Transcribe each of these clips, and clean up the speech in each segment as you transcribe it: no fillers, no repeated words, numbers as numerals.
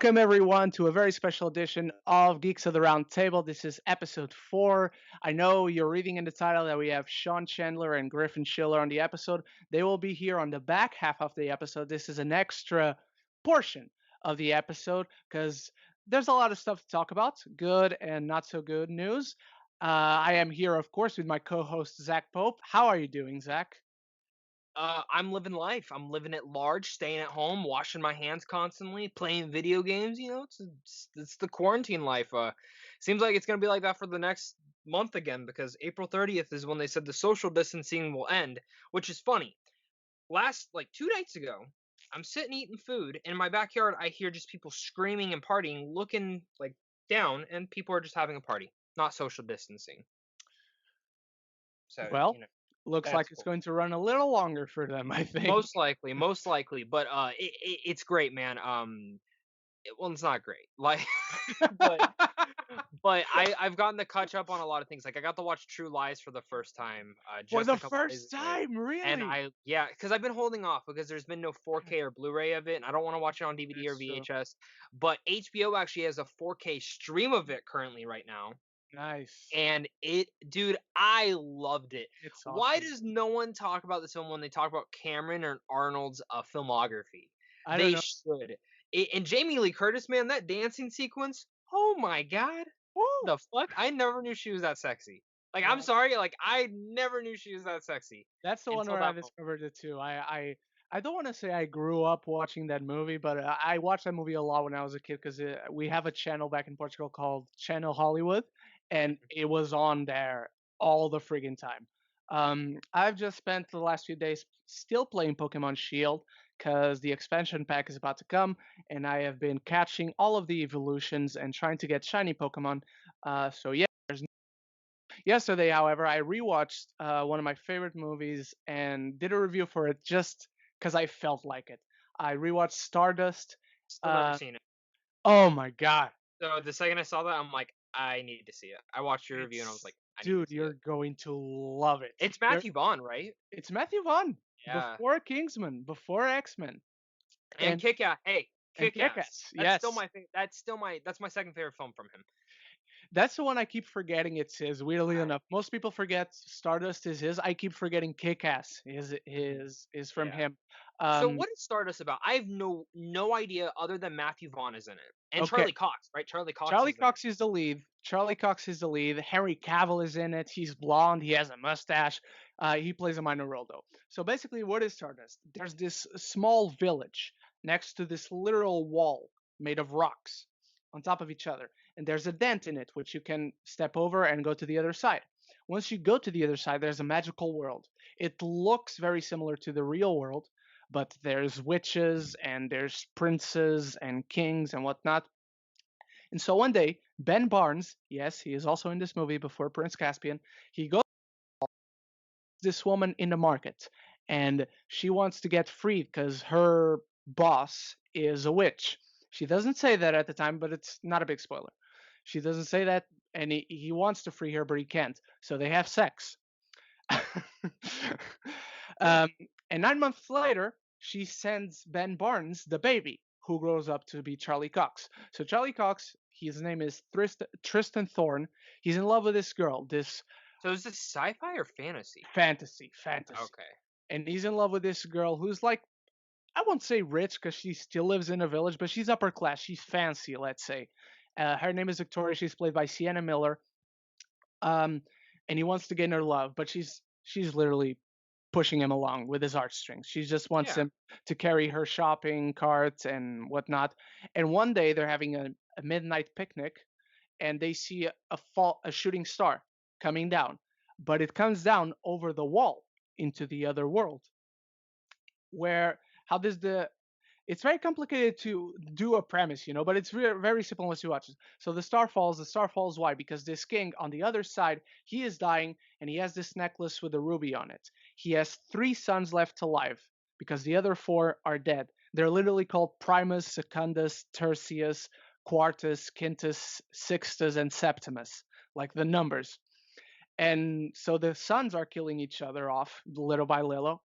Welcome, everyone, to a very special edition of Geeks of the Roundtable. This is episode 4. I know you're reading in the title that we have Sean Chandler and Griffin Schiller on the episode. They will be here on the back half of the episode. This is an extra portion of the episode because there's a lot of stuff to talk about, good and not so good news. I am here, of course, with my co host, Zach Pope. How are you doing, Zach? I'm living life. I'm living it large, staying at home, washing my hands constantly, playing video games. It's the quarantine life. Seems like it's gonna be like that for the next month again because April 30th is when they said the social distancing will end, which is funny. Last like 2 nights ago, I'm sitting eating food and in my backyard. I hear just people screaming and partying, looking like down, and people are just having a party, not social distancing. So Well, looks like that's it's cool. going to run a little longer for them, I think. Most likely, but it's great, man. Well, it's not great, like, but I've gotten to catch up on a lot of things. Like I got to watch True Lies for the first time For just the a couple days first ago, time, and really? because I've been holding off because there's been no 4K or Blu-ray of it, and I don't want to watch it on DVD or That's true. VHS. But HBO actually has a 4K stream of it currently right now. Nice. And dude, I loved it. It's Why awesome. does no one talk about this film when they talk about Cameron or Arnold's filmography? I don't They know. should. And Jamie Lee Curtis, man, that dancing sequence. Oh my god, Woo! the fuck! I never knew she was that sexy. Like, I'm Well, sorry, like I never knew she was that sexy that's the one until where I that moment. discovered it too. I don't want to say I grew up watching that movie, but I watched that movie a lot when I was a kid because we have a channel back in Portugal called Channel Hollywood, and Mhm. it was on there all the friggin' time. I've just spent the last few days still playing Pokemon Shield because the expansion pack is about to come, and I have been catching all of the evolutions and trying to get shiny Pokemon. So yeah. Yesterday, however, I rewatched one of my favorite movies and did a review for it just because I felt like it. I rewatched Stardust. Still never Uh, seen it. oh my god, So the second I saw that, I'm like, I need to see it. I watched your review and I was it's like, I need to dude, see it. you're going to love it. It's You're, Matthew Vaughn, right? it's Matthew Vaughn Yeah. before Kingsman, before X Men, And and Kick-Ass. Hey, Kick-Ass. Kick-Ass. That's still Yes, my that's my second favorite film from him. that's the one I keep forgetting. It's his. Weirdly I enough, most people forget Stardust is his. I keep forgetting Kick-Ass Mhm. is from Yeah. him. So Um, what is Stardust about? I have no idea other than Matthew Vaughn is in it. And okay, Charlie Cox, right? Charlie Cox Charlie is in it. Cox is the lead. Charlie Cox is the lead. Henry Cavill is in it. He's blonde. He has a mustache. He plays a minor role though. So basically, what is Stardust? There's this small village next to this literal wall made of rocks on top of each other, and there's a dent in it which you can step over and go to the other side. Once you go to the other side, there's a magical world. It looks very similar to the real world, but there's witches and there's princes and kings and whatnot. And so one day, Ben Barnes, yes, he is also in this movie before Prince Caspian, he goes to this woman in the market and she wants to get freed because her boss is a witch. She doesn't say that at the time, but it's not a big spoiler. She doesn't say that, and he wants to free her, but he can't. So they have sex. Okay. um, and 9 months later, she sends Ben Barnes the baby, who grows up to be Charlie Cox. So Charlie Cox, his name is Tristan Thorne. He's in love with this girl, this So is this sci-fi or fantasy? fantasy, Okay. and he's in love with this girl who's like, I won't say rich because she still lives in a village, but she's upper class. She's fancy, let's say. Her name is Victoria. She's played by Sienna Miller. Um, and he wants to gain her love, but she's literally pushing him along with his heartstrings. She just wants Yeah. him to carry her shopping carts and whatnot. And one day they're having a midnight picnic, and they see a shooting star coming down, but it comes down over the wall into the other world. Where how does the it's very complicated to do a premise, but it's very simple once you watch it. So the star falls. The star falls. Why? Because this king on the other side, he is dying, and he has this necklace with a ruby on it. He has 3 sons left alive because the other 4 are dead. They're literally called Primus, Secundus, Tertius, Quartus, Quintus, Sixtus, and Septimus, like the numbers. And so the sons are killing each other off little by little.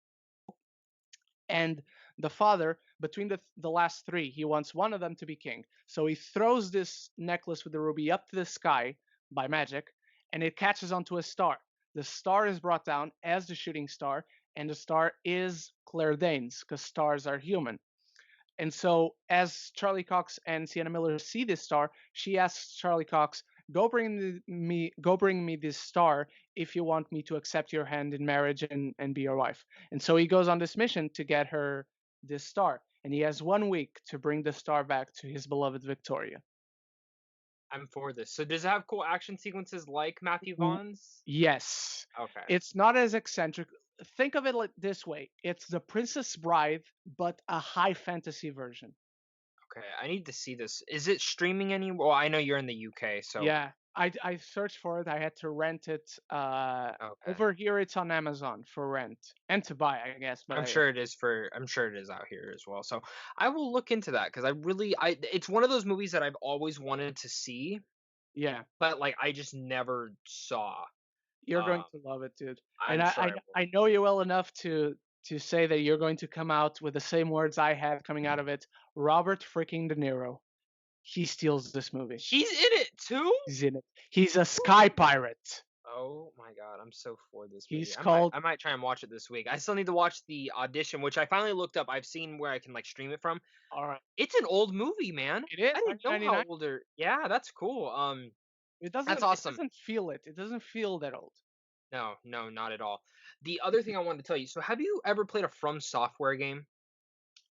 And the father, between the last three, he wants one of them to be king. So he throws this necklace with the ruby up to the sky by magic, and it catches onto a star. The star is brought down as the shooting star, and the star is Claire Danes, because stars are human. And so, as Charlie Cox and Sienna Miller see this star, she asks Charlie Cox, go bring me this star if you want me to accept your hand in marriage and be your wife." And so he goes on this mission to get her this star, and he has 1 week to bring the star back to his beloved Victoria. I'm for this. So does it have cool action sequences like Matthew Vaughn's? Yes, Okay. it's not as eccentric. Think of it like this way: it's the Princess Bride, but a high fantasy version. Okay. I need to see this. Is it streaming anywhere? Well, I know you're in the UK, so Yeah, I searched for it. I had to rent it. okay. Over here, it's on Amazon for rent and to buy, I guess. But I'm sure it is out here as well. So I will look into that because I it's one of those movies that I've always wanted to see, yeah, but like I just never saw. you're going Um, to love it, dude. And I'm sure I will. I know you well enough to say that you're going to come out with the same words I had coming out of it. Robert freaking De Niro. He steals this movie. He's in it too. He's in it. He's a sky pirate. Oh my god, I'm so for this movie. He's called. I might try and watch it this week. I still need to watch the audition, which I finally looked up. I've seen where I can like stream it from. All right. It's an old movie, man. It is I didn't know how 1999. older. Yeah, that's cool. It That's doesn't. It awesome. doesn't feel it. It doesn't feel that old. No, no, not at all. The other thing I wanted to tell you. So, have you ever played a From Software game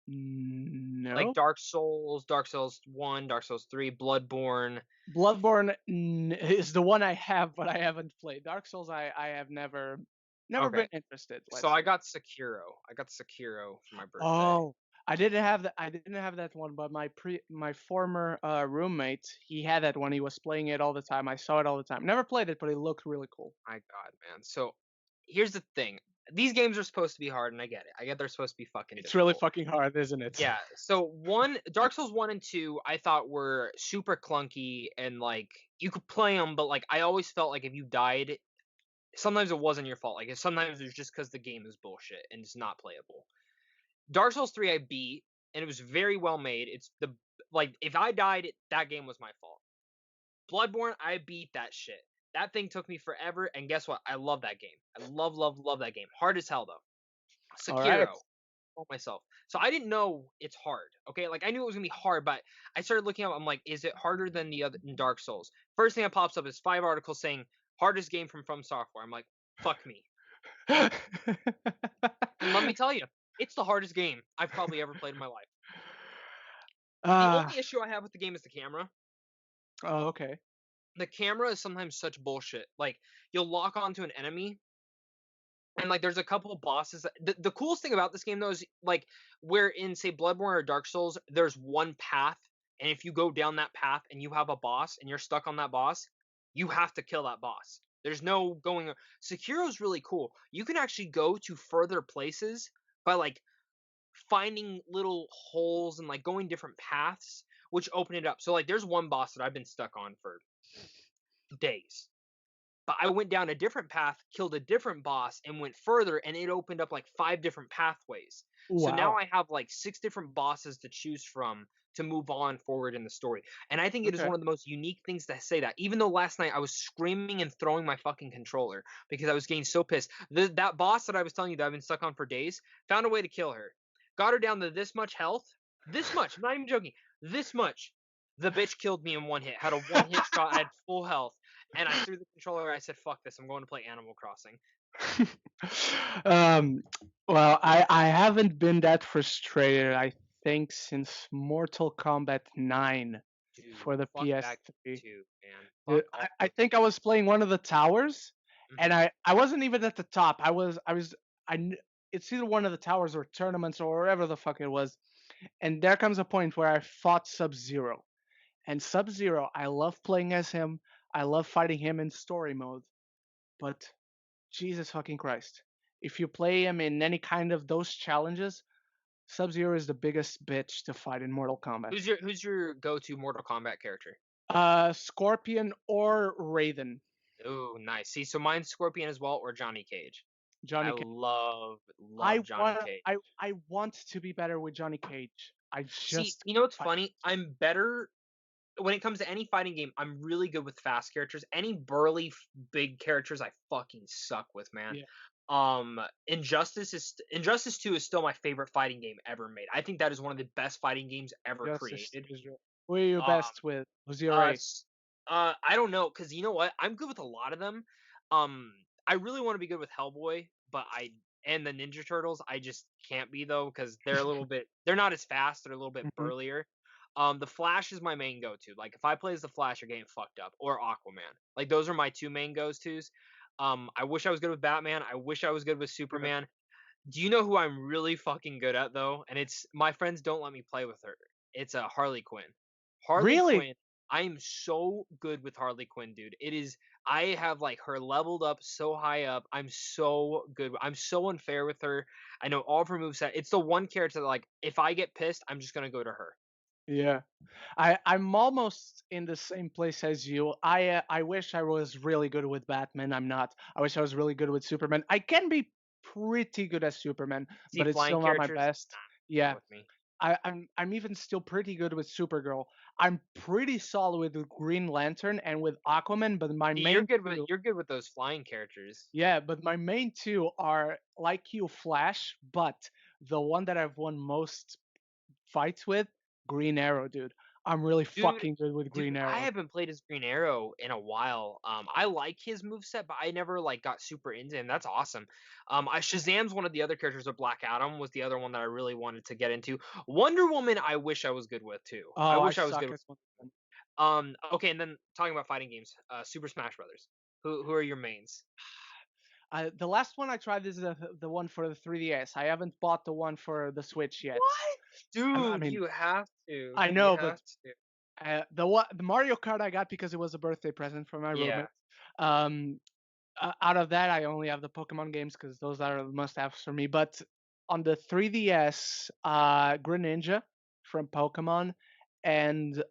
like No. Dark Souls 1, Dark Souls 3, Bloodborne? Bloodborne is the one I have, but I haven't played. Dark Souls, I have never Okay, been interested. so Let's say. I got Sekiro. I got Sekiro for my birthday. Oh, I didn't have that. I didn't have that one, but my former roommate, he had that one. He was playing it all the time. I saw it all the time. Never played it, but it looked really cool. My God, man. So here's the thing. These games are supposed to be hard, and I get it. I get they're supposed to be fucking It's really difficult. fucking hard, isn't it? Yeah. So Dark Souls 1 and 2, I thought were super clunky and like you could play them, but like I always felt like if you died, sometimes it wasn't your fault. Like sometimes it was just because the game is bullshit and it's not playable. Dark Souls 3 I beat, and it was very well made. It's the like if I died, that game was my fault. Bloodborne, I beat that shit. That thing took me forever, and guess what? I love that game. I love that game. Hard as hell though. All right. Sekiro, told myself. So I didn't know it's hard. Okay, like I knew it was gonna be hard, but I started looking up. I'm like, is it harder than the other in Dark Souls? First thing that pops up is 5 articles saying hardest game from Software. I'm like, fuck me. And let me tell you, it's the hardest game I've probably ever played in my life. The uh, only issue I have with the game is the camera. oh, okay. The camera is sometimes such bullshit. Like you'll lock onto an enemy, and like there's a couple of bosses. The coolest thing about this game though is like where in say Bloodborne or Dark Souls, there's one path, and if you go down that path and you have a boss and you're stuck on that boss, you have to kill that boss. There's no going. Sekiro's really cool. You can actually go to further places by like finding little holes and like going different paths, which open it up. So like there's one boss that I've been stuck on for days. But I went down a different path, killed a different boss, and went further, and it opened up like 5 different pathways. So now Wow. I have like 6 different bosses to choose from to move on forward in the story. And I think it is Okay. one of the most unique things to say that. Even though last night I was screaming and throwing my fucking controller because I was getting so pissed. That boss that I was telling you that I've been stuck on for days found a way to kill her. Got her down to this much health. This much. I'm not even joking. This much. The bitch killed me in one hit. Had a one hit shot. I had full health. And I threw the controller. I said, "Fuck this! I'm going to play Animal Crossing." um, well, I haven't been that frustrated, I think, since Mortal Kombat 9 Dude, for the fuck that game PS3. too, man. Dude, Fuck all I those. think I was playing one of the towers, and Mhm. I wasn't even at the top. It's either one of the towers or tournaments or wherever the fuck it was. And there comes a point where I fought Sub-Zero. And Sub-Zero, I love playing as him. I love fighting him in story mode. But Jesus fucking Christ. If you play him in any kind of those challenges, Sub-Zero is the biggest bitch to fight in Mortal Kombat. Who's your go-to Mortal Kombat character? Scorpion or Raiden. Oh, nice. See, so mine's Scorpion as well, or Johnny Cage. Johnny I Cage. love Johnny Cage. I want to be better with Johnny Cage. I See, just you know what's I, funny? I'm better when it comes to any fighting game. I'm really good with fast characters. Any burly, big characters, I fucking suck with, man. yeah, Injustice 2 is still my favorite fighting game ever made. I think that is one of the best fighting games ever Justice created. Israel. Who are you Um, best with? Who's your Uh, A? s- I don't know, cause you know what? I'm good with a lot of them. Um, I really want to be good with Hellboy, but I and the Ninja Turtles, I just can't be though, cause they're not as fast. They're a little bit Mhm. burlier. The Flash is my main go-to. Like if I play as the Flash, you're getting fucked up, or Aquaman. Like those are my two main go-tos. I wish I was good with Batman. I wish I was good with Yeah. Superman. Do you know who I'm really fucking good at though? And it's my friends don't let me play with her. It's a Harley Quinn. Harley Really? Quinn. I am so good with Harley Quinn, dude. It is. I have like her leveled up so high up. I'm so good. I'm so unfair with her. I know all of her moveset. It's the one character that like if I get pissed, I'm just gonna go to her. Yeah. I'm almost in the same place as you. I wish I was really good with Batman. I'm not. I wish I was really good with Superman. I can be pretty good as Superman, See but it's flying still not my characters, best. not Yeah. with me. I'm even still pretty good with Supergirl. I'm pretty solid with Green Lantern and with Aquaman, but my See, you're main good with two, you're good with those flying characters, yeah, but my main two are like you, Flash, but the one that I've won most fights with, Green Arrow, dude. I'm really dude. fucking good with Dude, Green I Arrow. haven't played as Green Arrow in a while. I like his moveset, but I never like got super into him. That's awesome. I Shazam's one of the other characters of Black Adam was the other one that I really wanted to get into. Wonder Woman, I wish I was good with too. I Oh, I wish I was good suck with. at one of them. Okay, and then talking about fighting games, Super Smash Brothers. Who are your mains? The last one I tried is the one for the 3DS. I haven't bought the one for the Switch yet. What? I Dude, mean, you have to. I You know, but have to. the Mario Kart I got because it was a birthday present from my Yeah, roommate. Um, Out of that, I only have the Pokemon games because those are the must-haves for me. But on the 3DS, Greninja from Pokemon and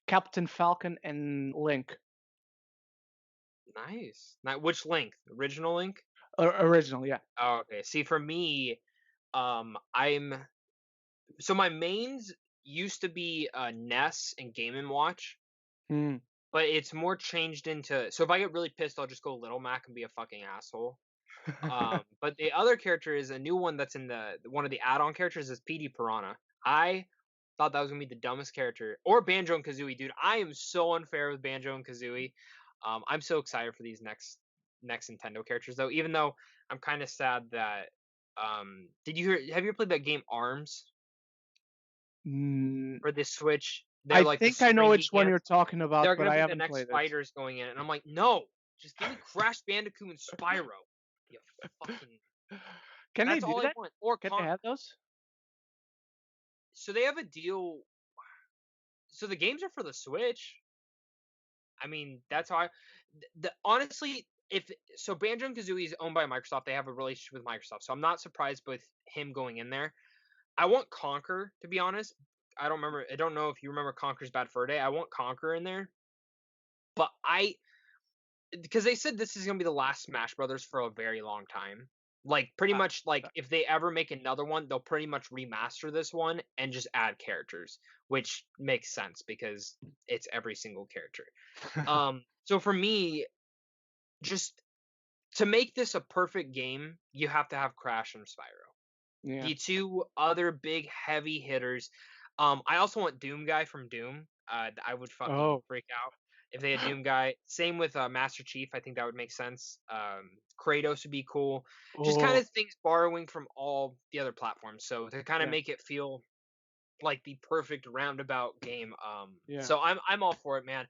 Captain Falcon and Link, nice. Now, which Link? Original Link? original, yeah. Oh, okay. See, for me, I'm so my mains used to be Ness and Game and Watch, Hmm. but it's more changed into. So if I get really pissed, I'll just go Little Mac and be a fucking asshole. But the other character is a new one that's in the one of the add-on characters is PD Piranha. I thought that was gonna be the dumbest character, or Banjo and Kazooie, dude. I am so unfair with Banjo and Kazooie. I'm so excited for these next Nintendo characters though. Even though I'm kind of sad that. Did you hear? Have you ever played that game Arms Mm, for the Switch? They're I like the think I know stringy which one hands. you're talking about, They're but gonna I be the haven't next played it. fighters going in, and I'm like, no, just give me Crash Bandicoot and Spyro. You fucking. Can they That's do all I that? want. Or Can they have those? so they have a deal. So the games are for the Switch. I mean, that's how honestly, if so, Banjo and Kazooie is owned by Microsoft. They have a relationship with Microsoft, so I'm not surprised with him going in there. I want Conquer to be honest. I don't remember. I don't know if you remember Conquer's Bad Fur Day. I want Conquer in there, but I because they said this is gonna be the last Smash Brothers for a very long time. Like pretty Uh, much like if they ever make another one, they'll pretty much remaster this one and just add characters, which makes sense because it's every single character. So for me, just to make this a perfect game, you have to have Crash and Spyro. yeah. The two other big heavy hitters. I also want Doom Guy from Doom. I would fucking Oh. freak out if they had Doom Guy. Same with Master Chief. I think that would make sense. Kratos would be cool. Just kind Oh. of things borrowing from all the other platforms. So to kind of Yeah. make it feel like the perfect roundabout game. Yeah. So I'm all for it, man.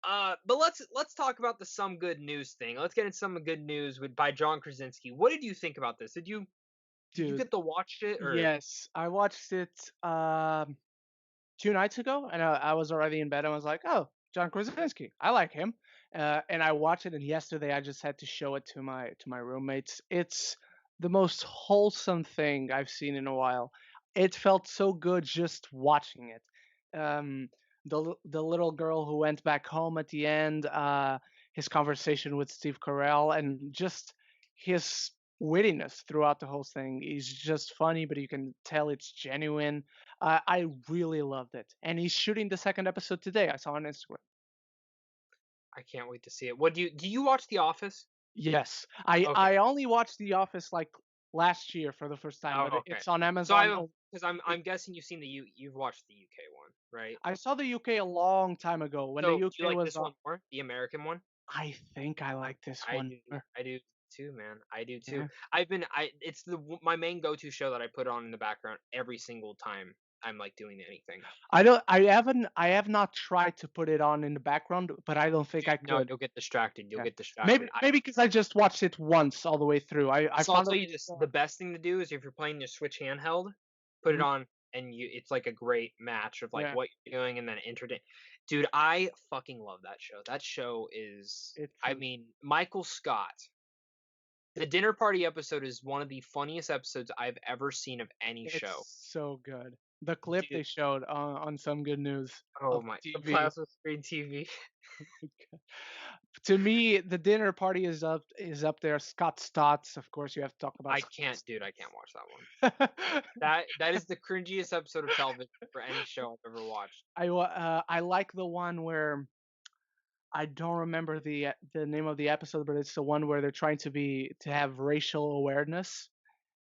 But let's talk about the some good news thing. Let's get into some good news with by John Krasinski. What did you think about this? Did you Dude. get to watch it or Yes, I watched it 2 nights ago, and I was already in bed. I was like, "Oh, John Krasinski, I like him." And I watched it, and yesterday I just had to show it to my roommates. It's the most wholesome thing I've seen in a while. It felt so good just watching it. Um, the little girl who went back home at the end, his conversation with Steve Carell, and just his wittiness throughout the whole thing is just funny, but you can tell it's genuine. I really loved it, and he's shooting the second episode today. I saw on Instagram. I can't wait to see it. What do you watch The Office? Yes, I Okay. I only watched The Office like last year for the first time, but Oh, okay. it's on So Amazon. I because I'm guessing you've watched the UK one, right? I saw the UK a long time ago when the So do you UK like was this on. one more, the American one? I think I like this I one do, more. I do too, man. I do too. Yeah. It's my main go-to show that I put on in the background every single time I'm like doing anything. I have not tried to put it on in the background, but I don't think Dude, I no, could. you'll get distracted. You'll Yeah. get Maybe distracted. maybe because I just watched it once all the way through. I So I'll found tell it. you this: the best thing to do is if you're playing your Switch handheld, put it Mhm. on, and it's like a great match of like Yeah, what you're doing, and then entertain. Dude, I fucking love that show. That show is, it's I so mean, Michael Scott. The dinner party episode is one of the funniest episodes I've ever seen of any show. it's so good. The clip Dude, they showed on Some Good News oh of my, the TV. plasma screen TV. To me, the dinner party is up there. Scott Stotts, of course, you have to talk about I Scott can't, dude. I can't watch that one. Stotts. That is the cringiest episode of television for any show I've ever watched. I like the one where I don't remember the name of the episode, but it's the one where they're trying to have racial awareness.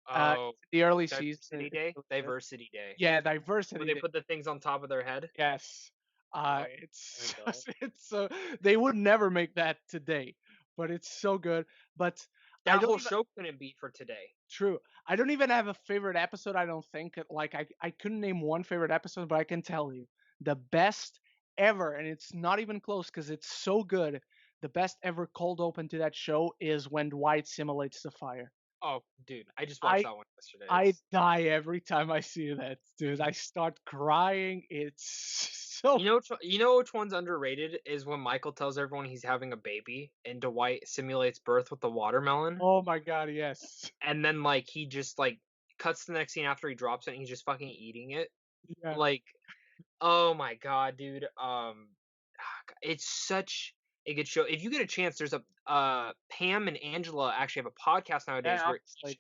Oh, It's the early season. Diversity It's Day. really good. Diversity Day. Yeah, Where diversity. they put the things on top of their head. Yes. Oh my It's god. it's so they would never make that today, but it's so good. But I That don't whole even show couldn't be for today. true. I don't even have a favorite episode. I don't think like I couldn't name one favorite episode, but I can tell you the best ever, and it's not even close because it's so good. The best ever cold open to that show is when Dwight simulates the fire. Oh, dude, I just watched I that one yesterday. I It's die every time I see that, dude. I start crying. It's so you know which one's underrated is when Michael tells everyone he's having a baby and Dwight simulates birth with the watermelon, oh my god, yes. and then like he just like cuts to the next scene after he drops it and he's just fucking eating it. Yeah. Like, oh my god, dude. It's such a good show. If you get a chance, there's a Pam and Angela actually have a podcast nowadays Yeah, where like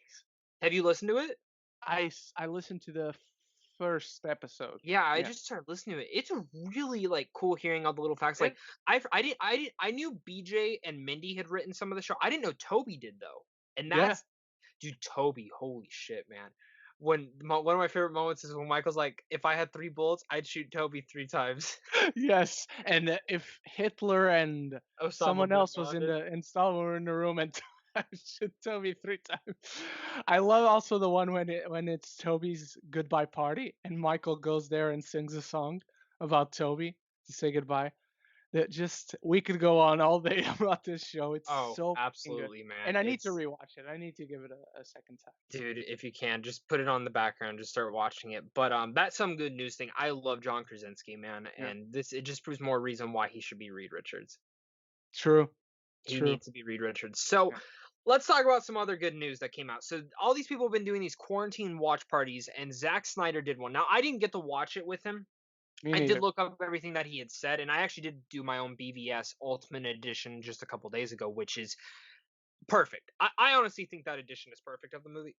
have you listened to it? I listened to the first episode. Yeah, I Yeah. just started listening to it. It's a really like cool hearing all the little facts. It, Like I knew BJ and Mindy had written some of the show. I didn't know Toby did though. And yeah. that's dude, Toby, holy shit, man. One of my favorite moments is when Michael's like, if I had 3 bullets, I'd shoot Toby 3 times. Yes. And if Hitler and Osama someone bin else was in Laden. the install were in the room and should Toby 3 times. I love also the one when it's Toby's goodbye party and Michael goes there and sings a song about Toby to say goodbye. That just we could go on all day about this show. It's Oh, so fucking good. absolutely, man. And I need to It's rewatch it. I need to give it a second time. dude, if you can, just put it on the background, just start watching it. But that's some good news thing. I love John Krasinski, man, Yeah. and this it just proves more reason why he should be Reed Richards. True. He True. needs to be Reed Richards. So Yeah. let's talk about some other good news that came out. So all these people have been doing these quarantine watch parties, and Zack Snyder did one. Now I didn't get to watch it with him. Me I did neither. look up everything that he had said, and I actually did do my own BVS Ultimate Edition just a couple days ago, which is perfect. I honestly think that edition is perfect of the movie.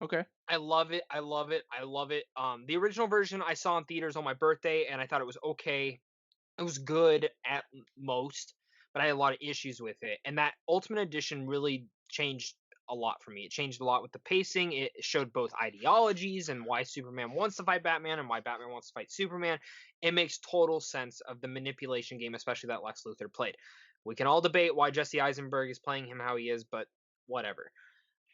Okay. I love it. I love it. I love it. The original version I saw in theaters on my birthday, and I thought it was okay. It was good at most, but I had a lot of issues with it. And that Ultimate Edition really changed a lot for me. It changed a lot with the pacing. It showed both ideologies and why Superman wants to fight Batman and why Batman wants to fight Superman. It makes total sense of the manipulation game, especially that Lex Luthor played. We can all debate why Jesse Eisenberg is playing him how he is, but whatever.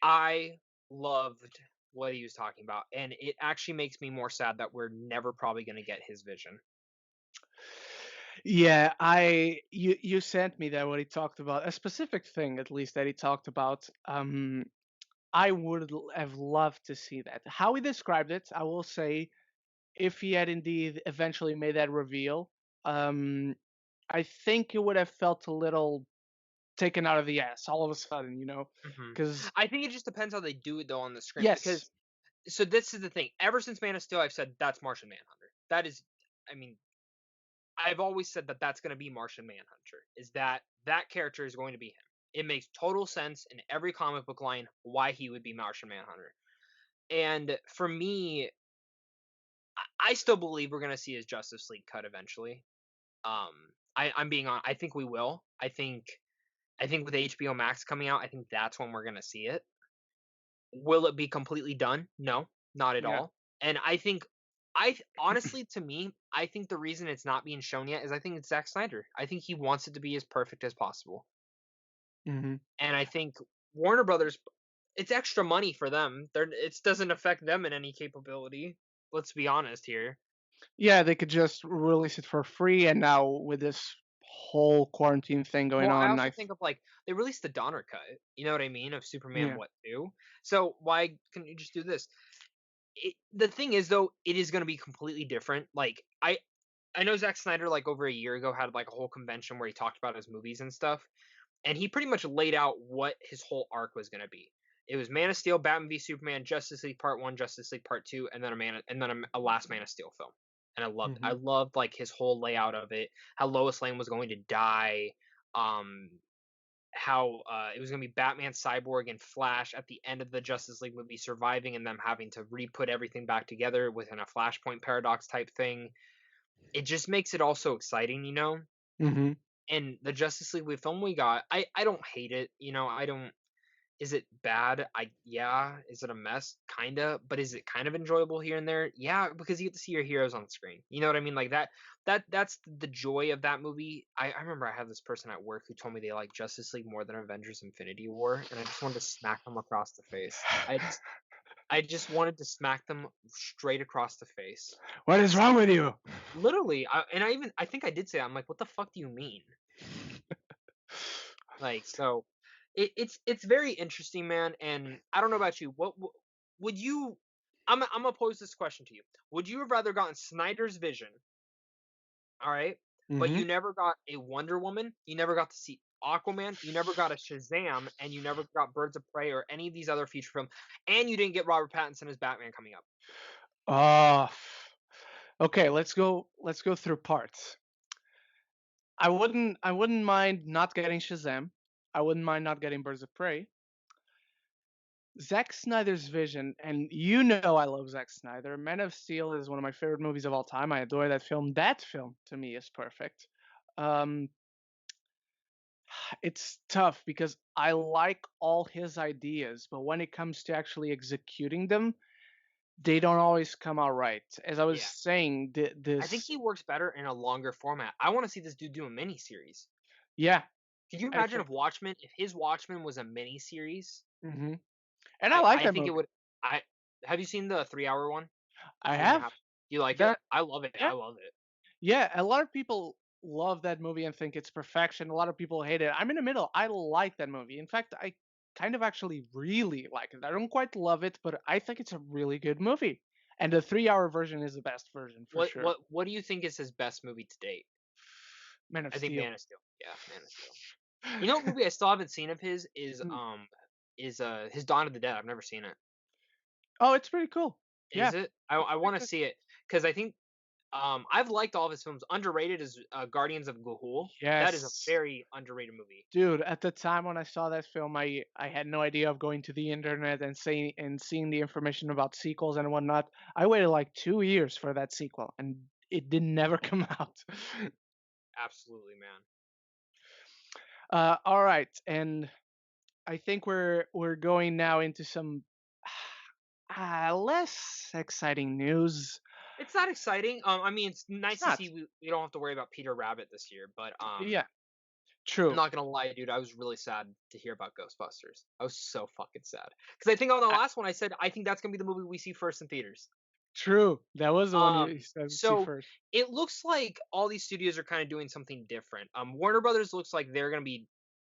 I loved what he was talking about, and it actually makes me more sad that we're never probably going to get his vision. Yeah, you sent me that what he talked about, a specific thing at least that he talked about. I would have loved to see that. How he described it, I will say, if he had indeed eventually made that reveal, um, I think it would have felt a little taken out of the ass all of a sudden, Mhm. because I think it just depends how they do it though on the screen. yes, Because so this is the thing. Ever since Man of Steel, I've said that's Martian Manhunter. That is, I mean, I've always said that that's going to be Martian Manhunter. Is that character is going to be him. It makes total sense in every comic book line why he would be Martian Manhunter. And for me, I still believe we're gonna see his Justice League cut eventually. Um, I'm being on. I think we will. I think with HBO Max coming out, I think that's when we're gonna see it. Will it be completely done? No, not at Yeah. all. And honestly, to me, I think the reason it's not being shown yet is I think it's Zack Snyder. I think he wants it to be as perfect as possible. Hmm. And I think Warner Brothers, it's extra money for them. It doesn't affect them in any capability. Let's be honest here. Yeah, they could just release it for free, and now with this whole quarantine thing going Well, I on, also think of like they released the Donner cut. You know what I mean of Superman yeah. what 2. So why couldn't you just do this? The thing is though, it is going to be completely different. Like I know Zack Snyder like over a year ago had like a whole convention where he talked about his movies and stuff, and he pretty much laid out what his whole arc was going to be. It was Man of Steel, Batman v Superman, Justice League Part 1, Justice League Part 2, and then a last Man of Steel film. And Hmm. I loved like his whole layout of it, how Lois Lane was going to die, um how it was going to be Batman, Cyborg, and Flash at the end of the Justice League movie surviving and them having to re-put everything back together within a Flashpoint paradox type thing. It just makes it all so exciting, you know? Hmm. And the Justice League film we got, I don't hate it, you know, I don't. Is it bad? Yeah. Is it a mess? Kinda. But is it kind of enjoyable here and there? Yeah, because you get to see your heroes on screen. You know what I mean? Like that's the joy of that movie. I remember I had this person at work who told me they like Justice League more than Avengers Infinity War, and I just wanted to smack them across the face. I just wanted to smack them straight across the face. What is wrong with you? Literally, I think I did say that. I'm like, what the fuck do you mean? Like, so it's very interesting, man. And I don't know about you. Would you? I'm gonna pose this question to you. Would you have rather gotten Snyder's vision, all right, but Hmm. you never got a Wonder Woman, you never got to see Aquaman, you never got a Shazam, and you never got Birds of Prey or any of these other feature films, and you didn't get Robert Pattinson as Batman coming up? Oh, okay. Let's go through parts. I wouldn't mind not getting Shazam. I wouldn't mind not getting Birds of Prey. Zack Snyder's vision, and you know I love Zack Snyder. Man of Steel is one of my favorite movies of all time. I adore that film. That film to me is perfect. Um, it's tough because I like all his ideas, but when it comes to actually executing them, they don't always come out right. As I was Yeah, saying, I think this, he works better in a longer format. I want to see this dude do a mini series. yeah, Could you I imagine think, if Watchmen, if his Watchmen was a mini series? hmm and I I like I that think it movie. would. I Have you seen the 3 hour one? The I three and a have half. You like it? that. I love it. Yeah, I love it. yeah. A lot of people love that movie and think it's perfection. A lot of people hate it. I'm in the middle. I like that movie. In fact, I kind of actually really like it. I don't quite love it, but I think it's a really good movie. And the 3 hour version is the best version for sure. What do you think is his best movie to date? Man of I think Steel. Man of Steel. Yeah, Man of Steel. You know what movie I still haven't seen of his Hmm. is his Dawn of the Dead. I've never seen it. Oh, it's pretty cool. Is Yeah, it? it's I pretty want to good. see it because I think I've liked all of his films. Underrated is Guardians of Gahul. That is a Yes. very underrated movie. Dude, at the time when I saw that film, I had no idea of going to the internet and seeing the information about sequels and whatnot. I waited like 2 years for that sequel, and it did never come out. Absolutely, man. All right, and I think we're going now into some less exciting news. It's not exciting. I mean, it's It's nice to not. see we don't have to worry about Peter Rabbit this year, but Yeah, I'm true, not gonna lie, dude. I was really sad to hear about Ghostbusters. I was so fucking sad because I think on the uh, last one I said I think that's gonna be the movie we see first in theaters. true. That was the one you said to see So first. it looks like all these studios are kind of doing something different. Warner Brothers looks like they're gonna be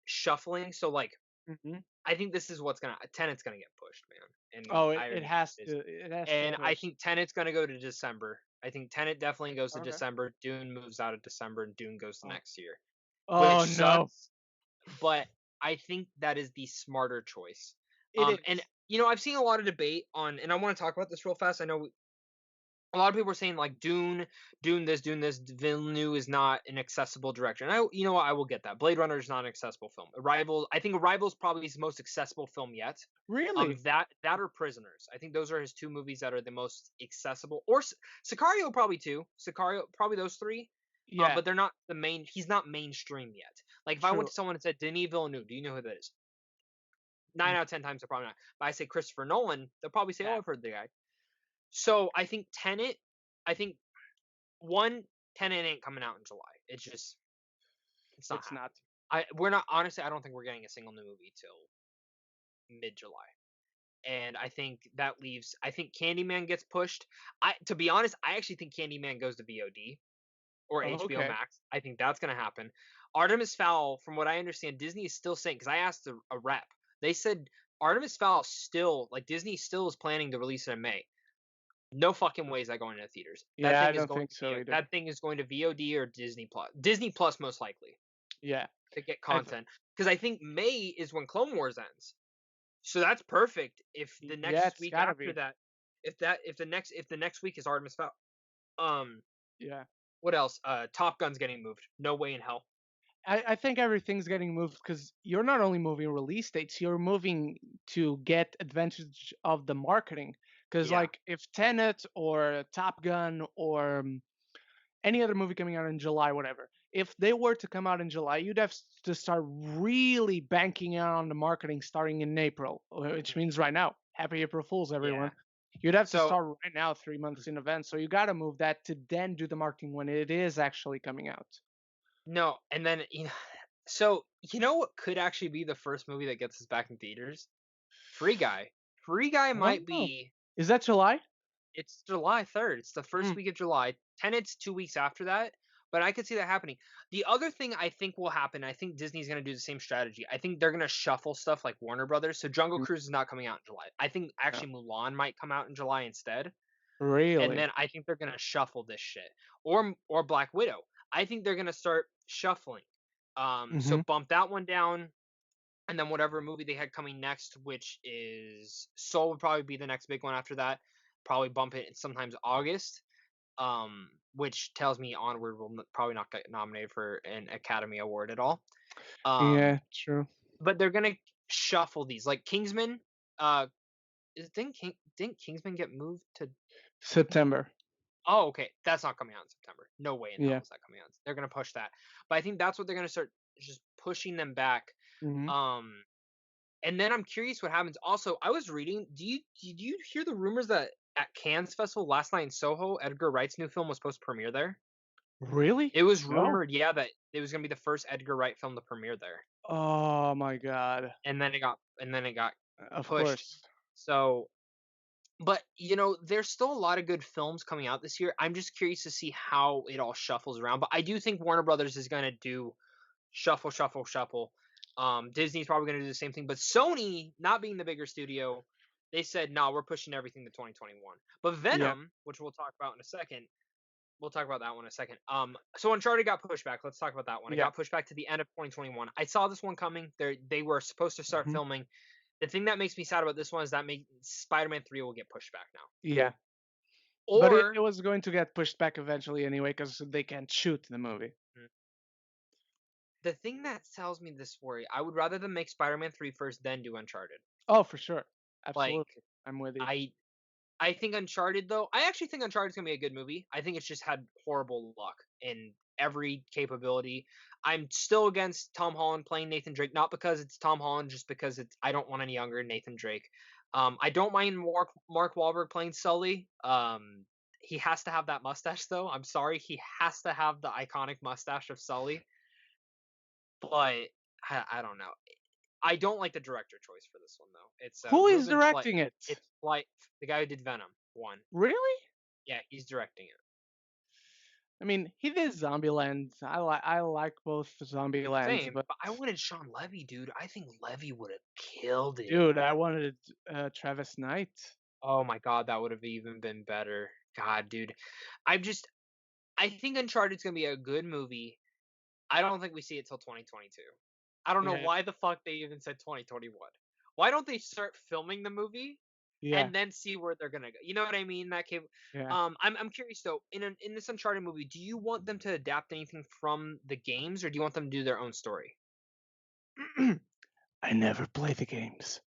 shuffling. So like, Hmm. I think this is what's gonna Tenet's gonna get pushed, man, and Oh, I it already know has it is. to. It has to And I push. think Tenet's gonna go to December. I think Tenet definitely goes to Okay. December. Dune moves out of December, and Dune goes to Oh, next year, oh which no, sucks, but I think that is the smarter choice. it And is. you know, I've seen a lot of debate on, and I want to talk about this real fast. I know a lot of people are saying like Dune this. Villeneuve is not an accessible director. And you know what? I will get that. Blade Runner is not an accessible film. I think Arrival is probably his most accessible film yet. Really? That or Prisoners. I think those are his two movies that are the most accessible. Or Sicario probably too. Sicario probably those three. Yeah, But they're not the main. He's not mainstream yet. Like if I went true. to someone and said Denis Villeneuve, do you know who that is? Mm, 9 out of 10 times they're probably not. But I say Christopher Nolan, they'll probably say, "Oh, yeah, I've heard the guy." So I think Tenet. I think one Tenet ain't coming out in July. It's not it's not. happening. We're not honestly. I don't think we're getting a single new movie till mid July. And I think that leaves. I think Candyman gets pushed. To be honest, I actually think Candyman goes to VOD or Oh, HBO okay. Max. I think that's gonna happen. Artemis Fowl, from what I understand, Disney is still saying, because I asked a rep, they said Artemis Fowl still, like Disney still is planning to release it in May. No fucking way is that going into theaters. Yeah, I don't think so either. That thing is going to VOD or Disney Plus. Disney Plus most likely Yeah, to get I th- content, because I think May is when Clone Wars ends. So that's perfect. If the yeah, next it's week gotta after be. that, if the next week is Artemis Fowl, um, Yeah. what else? Top Gun's getting moved. No way in hell. I think everything's getting moved because you're not only moving release dates, you're moving to get advantage of the marketing. Because Yeah. like if Tenet or Top Gun or any other movie coming out in July, whatever, if they were to come out in July, you'd have to start really banking on the marketing starting in April, which Mhm. means right now. Happy April Fools, Yeah. everyone. You'd have to So start right now, 3 months in advance. So you got to move that to then do the marketing when it is actually coming out. no, and then so you know what could actually be the first movie that gets us back in theaters? Free Guy. Free Guy might Oh, be. is that July? It's July 3rd. It's the first Mm, week of July. Tenet's 2 weeks after that. But I could see that happening. The other thing I think will happen, I think Disney's going to do the same strategy. I think they're going to shuffle stuff like Warner Brothers. So Jungle mm, Cruise is not coming out in July. I think no. actually Mulan might come out in July instead. And Really? then I think they're going to shuffle this shit. Or Black Widow. I think they're going to start shuffling. So Hmm. bump that one down, and then whatever movie they had coming next, which is Soul, would probably be the next big one after that. Probably bump it sometimes August, which tells me Onward will probably not get nominated for an Academy Award at all. Yeah, Um, true. but they're gonna shuffle these, like Kingsman. Uh, didn't Kingsman get moved to? September. Oh, okay, that's not coming out in September. No way in hell Yeah. is that coming out. They're gonna push that, but I think that's what they're gonna start just pushing them back. Hmm. Um, And then I'm curious what happens. Also, I was reading. Did you hear the rumors that at Cannes Festival last night in Soho, Edgar Wright's new film was supposed to premiere there? Really? It was No. rumored, yeah, that it was gonna be the first Edgar Wright film to premiere there, Oh my God. and then it got Of pushed. course. So, but there's still a lot of good films coming out this year. I'm just curious to see how it all shuffles around. But I do think Warner Brothers is gonna do shuffle, shuffle, shuffle. Disney's probably going to do the same thing, but Sony, not being the bigger studio, they said, "No, we're pushing everything to 2021." But Yeah. Venom, which we'll talk about in a second, we'll talk about that one in a second. So Uncharted got pushed back. Let's talk about that one. It Yeah. got pushed back to the end of 2021. I saw this one coming. They were supposed to start Hmm. filming. The thing that makes me sad about this one is that Spider-Man 3 will get pushed back now. Yeah. But it Or was going to get pushed back eventually anyway because they can't shoot the movie. the thing that tells me this worry, I would rather them make Spider-Man 3 first, then do Uncharted. Oh, for sure. Like Absolutely. I'm with you. I I think Uncharted, though, I actually think Uncharted's gonna be a good movie. I think it's just had horrible luck in every capability. I'm still against Tom Holland playing Nathan Drake, not because it's Tom Holland, just because I don't want any younger Nathan Drake. I don't mind Mark Wahlberg playing Sully. He has to have that mustache, though. I'm sorry, he has to have the iconic mustache of Sully. But I don't know. I don't like the director choice for this one, though. It's Who is Ruben Flight. directing it? It's Flight, the guy who did Venom one. Really? Yeah, he's directing it. I mean, he did Zombieland. I like both Zombielands, Same, but but I wanted Sean Levy, dude. I think Levy would have killed it. dude, I wanted Travis Knight. Oh my god, that would have even been better. God, dude. I'm just I think Uncharted's gonna be a good movie. I don't think we see it till 2022. I don't know Yeah. why the fuck they even said 2021. Why don't they start filming the movie Yeah, and then see where they're gonna go. You know what I mean? That came. yeah. I'm curious though. In this Uncharted movie, do you want them to adapt anything from the games, or do you want them to do their own story? I never play the games.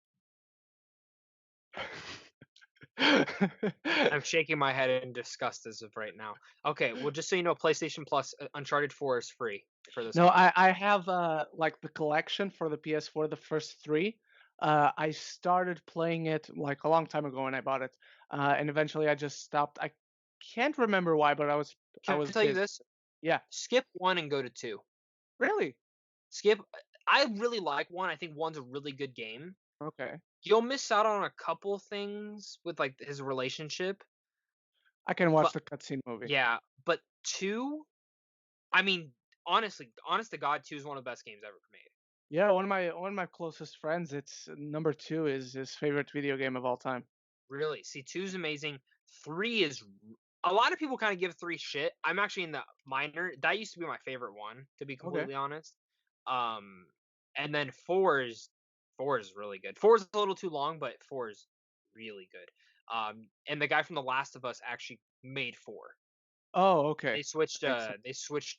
I'm shaking my head in disgust as of right now. Okay, well, just so you know, PlayStation Plus Uncharted 4 is free for this No, month. I have like the collection for the PS4, the first three. I started playing it like a long time ago when I bought it, and eventually I just stopped. I can't remember why, but I Can I was tell you busy. this? Yeah, Skip 1 and go to 2. really? Skip. I really like 1. I think 1's a really good game. Okay, You'll miss out on a couple things with like his relationship, I can watch but the cutscene movie. yeah, but 2, I mean, honestly, honest to God, 2 is one of the best games ever made. Yeah, one of my closest friends, it's number two is his favorite video game of all time. Really. See, 2 is amazing. 3 is a lot of people kind of give 3 shit. I'm actually in the minor. That used to be my favorite one, to be Okay. completely honest. Um, and then 4 is really good. 4 is a little too long, but 4 is really good. And the guy from The Last of Us actually made 4. Oh, okay. They switched That makes sense.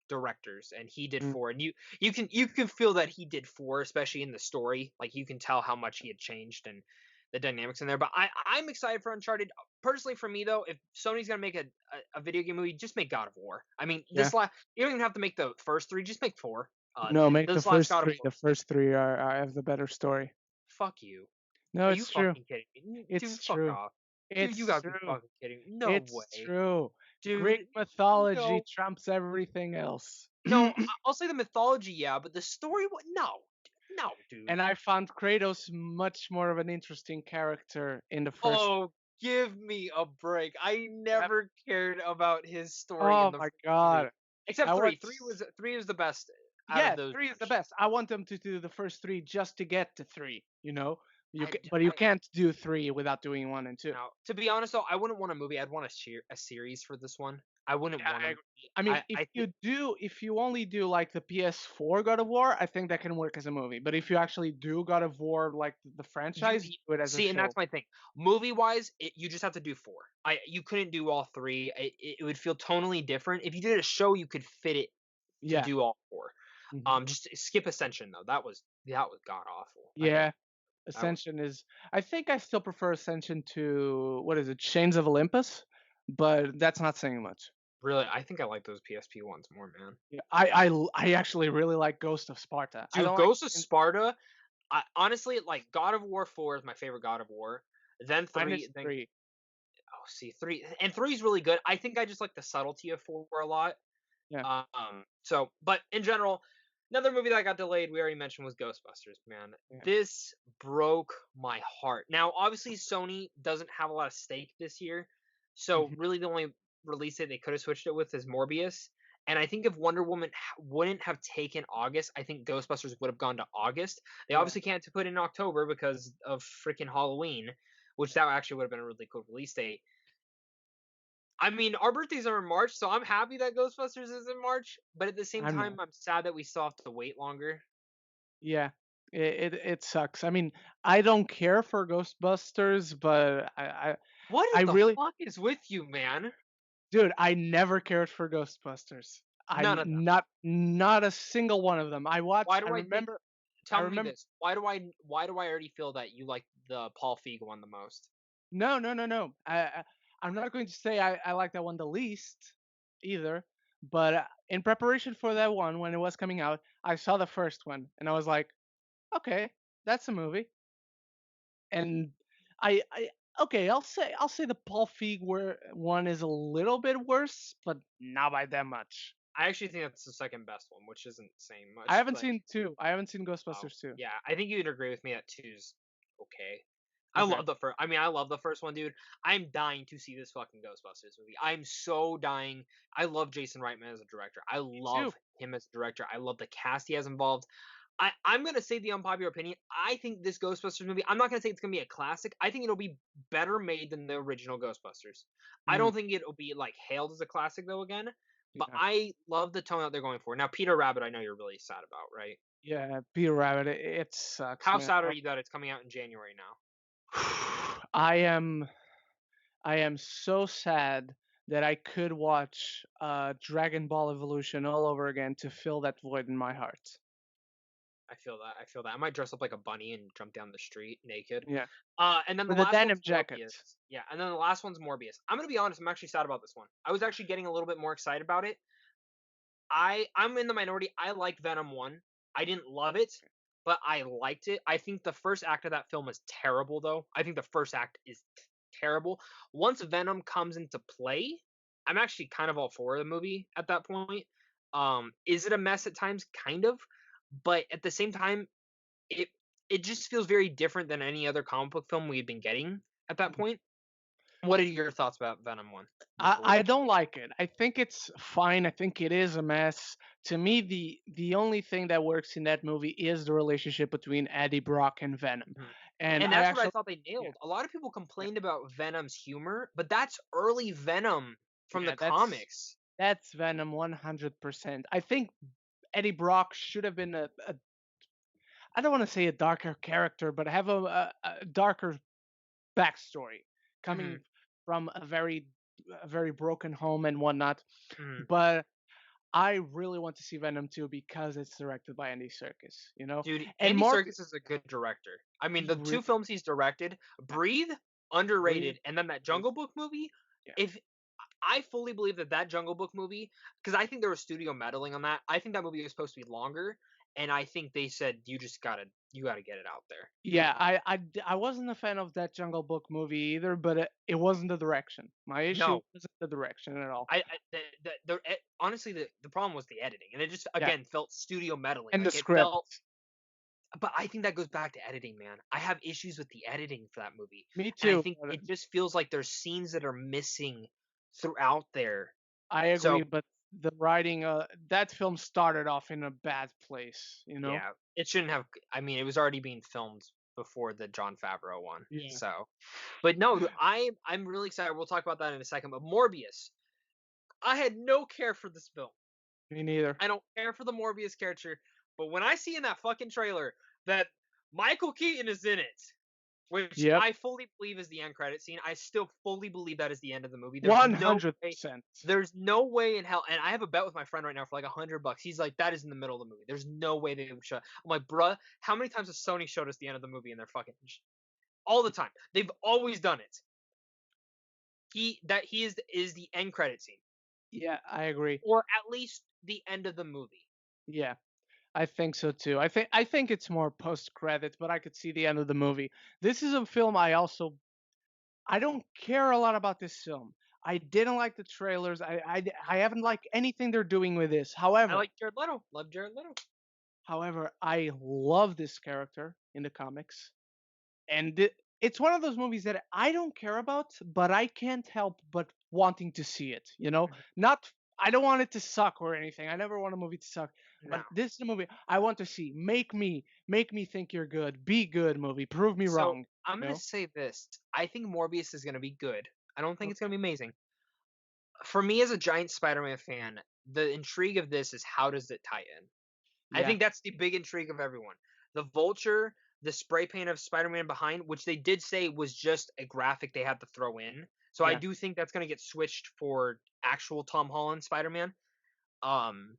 directors, and he did Mm, 4, and you can feel that he did 4, especially in the story. Like, you can tell how much he had changed and the dynamics in there. But I'm excited for Uncharted. Personally, for me though, if Sony's gonna make a video game movie, just make God of War. I mean, yeah. you don't even have to make the first 3, just make 4. No, make the This last first God of three. War The was good. first three are have the better story. Fuck you. No, Are you it's true. fucking kidding me? Dude, It's fuck true. off. Dude, you It's gotta be true. fucking kidding me. No It's way. true. Greek Dude, mythology no. trumps everything else. No, I'll say the mythology, yeah, but the story, what? No, no, dude. And I found Kratos much more of an interesting character in the first. Oh, give me a break. I Yep. never cared about his story in Oh the my first movie, god. except I three. watched. Three was the best out of Yeah, those three is the bunch. best. I want them to do the first three just to get to three. You know, I, but you I can't do three without doing one and two. now, to be honest though, I wouldn't want a movie. I'd want a series for this one. I wouldn't Yeah, want I a agree. movie. I mean, I think if you only do like the PS4 God of War, I think that can work as a movie. But if you actually do God of War like the franchise, do it as a see, and show. that's my thing. Movie wise, you just have to do 4. You couldn't do all 3. It would feel tonally different. If you did a show, you could fit it to Yeah. do all 4. Hmm. Just skip Ascension though. That was god awful. I think Yeah. that was Ascension is. I think I still prefer Ascension to what is it, Chains of Olympus, but that's not saying much. really. I think I like those PSP ones more, man. Yeah, I actually really like Ghost of Sparta. I Dude, don't like. Ghost of Sparta. I honestly like God of War 4 is my favorite God of War. Then Mine is 3, then three. oh, see 3 and 3 is really good. I think I just like the subtlety of 4 a lot. Yeah. But in general, another movie that got delayed, we already mentioned, was Ghostbusters, man. Yeah. This broke my heart. Now, obviously, Sony doesn't have a lot of stake this year, so Hmm. really the only release date they could have switched it with is Morbius. And I think if Wonder Woman wouldn't have taken August, I think Ghostbusters would have gone to August. They Yeah. obviously can't put it in October because of freaking Halloween, which that actually would have been a really cool release date. I mean, our birthdays are in March, so I'm happy that Ghostbusters is in March, but at the same I'm time, not. I'm sad that we still have to wait longer. Yeah. It sucks. I mean, I don't care for Ghostbusters, but I What the really, fuck is with you, man? dude, I never cared for Ghostbusters. None I'm of them. not a single one of them. Why I do I think? remember I Tell me remember this. Why do I already feel that you like the Paul Feig one the most? no, no, no, no. I'm not going to say I like that one the least either, but in preparation for that one when it was coming out, I saw the first one and I was like, okay, that's a movie. And I okay, I'll say the Paul Feig one is a little bit worse, but not by that much. I actually think that's the second best one, which isn't saying I much, haven't but seen two. I haven't seen oh Ghostbusters 2. yeah, I think you'd agree with me that two's okay. Okay. I love the first one, dude. I'm dying to see this fucking Ghostbusters movie. I'm so dying. I love Jason Reitman as a director. I Me too. love him as a director. I love the cast he has involved. I'm gonna say the unpopular opinion. I think this Ghostbusters movie. I'm not gonna say it's gonna be a classic. I think it'll be better made than the original Ghostbusters. I Mm, don't think it'll be like hailed as a classic though again. But yeah. I love the tone that they're going for. Now, Peter Rabbit, I know you're really sad about, right? Yeah, Peter Rabbit, it sucks, How man. sad are you that it's coming out in January now? I am I am so sad that I could watch Dragon Ball Evolution all over again to fill that void in my heart. I feel that. I feel that. I might dress up like a bunny and jump down the street naked. Yeah, And then the with a last one's denim jacket. Morbius. Yeah, and then the last one's Morbius. I'm gonna be honest. I'm actually sad about this one. I was actually getting a little bit more excited about it. I'm in the minority. I like Venom 1. I didn't love it, but I liked it. I think the first act of that film is terrible though. I think the first act is terrible. Once Venom comes into play, I'm actually kind of all for the movie at that point. Is it a mess at times? Kind of. But at the same time, it it just feels very different than any other comic book film we've been getting at that point. What are your thoughts about Venom 1 before we I get to don't like it. I think it's fine. I think it is a mess. To me, the only thing that works in that movie is the relationship between Eddie Brock and Venom. Mhm. And And I that's what I actually, thought they yeah, nailed. A lot of people yeah, complained about Venom's humor, but that's early Venom from the yeah, comics. that's Venom 100%. I think Eddie Brock should have been a I don't want to say a darker character, but have a darker backstory coming Mhm, from a very broken home and whatnot. mhm. But I really want to see Venom 2 because it's directed by Andy Serkis, you know? Dude, And Andy Morb Serkis is a good director. I mean, he the 2 really films he's directed, yeah, Breathe, Breathe underrated, and then that is Jungle Book movie, yeah. if I fully believe that that Jungle Book movie, because I think there was studio meddling on that. I think that movie was supposed to be longer, and I think they said you gotta get it out there. Yeah, I wasn't a fan of that Jungle Book movie either, but it wasn't the direction. My issue No, wasn't the direction at all. honestly the problem was the editing, and it just Yeah, again felt studio meddling. and the Like it script. felt, but I think that goes back to editing, man. I have issues with the editing for that movie, Me and I too. think But it just feels like there's scenes that are missing throughout there. I So agree, but the writing that film started off in a bad place, you know? yeah, it shouldn't have. I mean, it was already being filmed before the John Favreau one. Yeah. So, but no, dude, I'm really excited. We'll talk about that in a second. But Morbius, I had no care for this film. Me neither. I don't care for the Morbius character, but when I see in that fucking trailer that Michael Keaton is in it, which Yep. I fully believe is the end credit scene, I still fully believe that is the end of the movie. Way, 100%. there's no way in hell. And I have a bet with my friend right now for like $100. He's like, that is in the middle of the movie. There's no way they would show. I'm like, bruh, how many times has Sony showed us the end of the movie in their fucking all the time? They've always done it. He is the end credit scene, Yeah, I agree. or at least the end of the movie. Yeah. I think so too. I think it's more post credits, but I could see the end of the movie. This is a film I don't care a lot about this film. I didn't like the trailers. I haven't liked anything they're doing with this. I However, like Jared Leto. Love Jared Leto. I love this character in the comics, and it's one of those movies that I don't care about, but I can't help but wanting to see it. You know, Mhm. not I don't want it to suck or anything. I never want a movie to suck, No. but this is a movie I want to see. Make me think you're good. Be good, movie. Prove me So wrong. I'm You gonna know? say this. I think Morbius is gonna be good. I don't think it's gonna Okay. be amazing. For me as a giant Spider-Man fan, the intrigue of this is how does it tie in? I Yeah. think that's the big intrigue of everyone. The Vulture, the spray paint of Spider-Man behind, which they did say was just a graphic they had to throw in. So I Yeah. do think that's gonna get switched for actual Tom Holland Spider-Man. Um,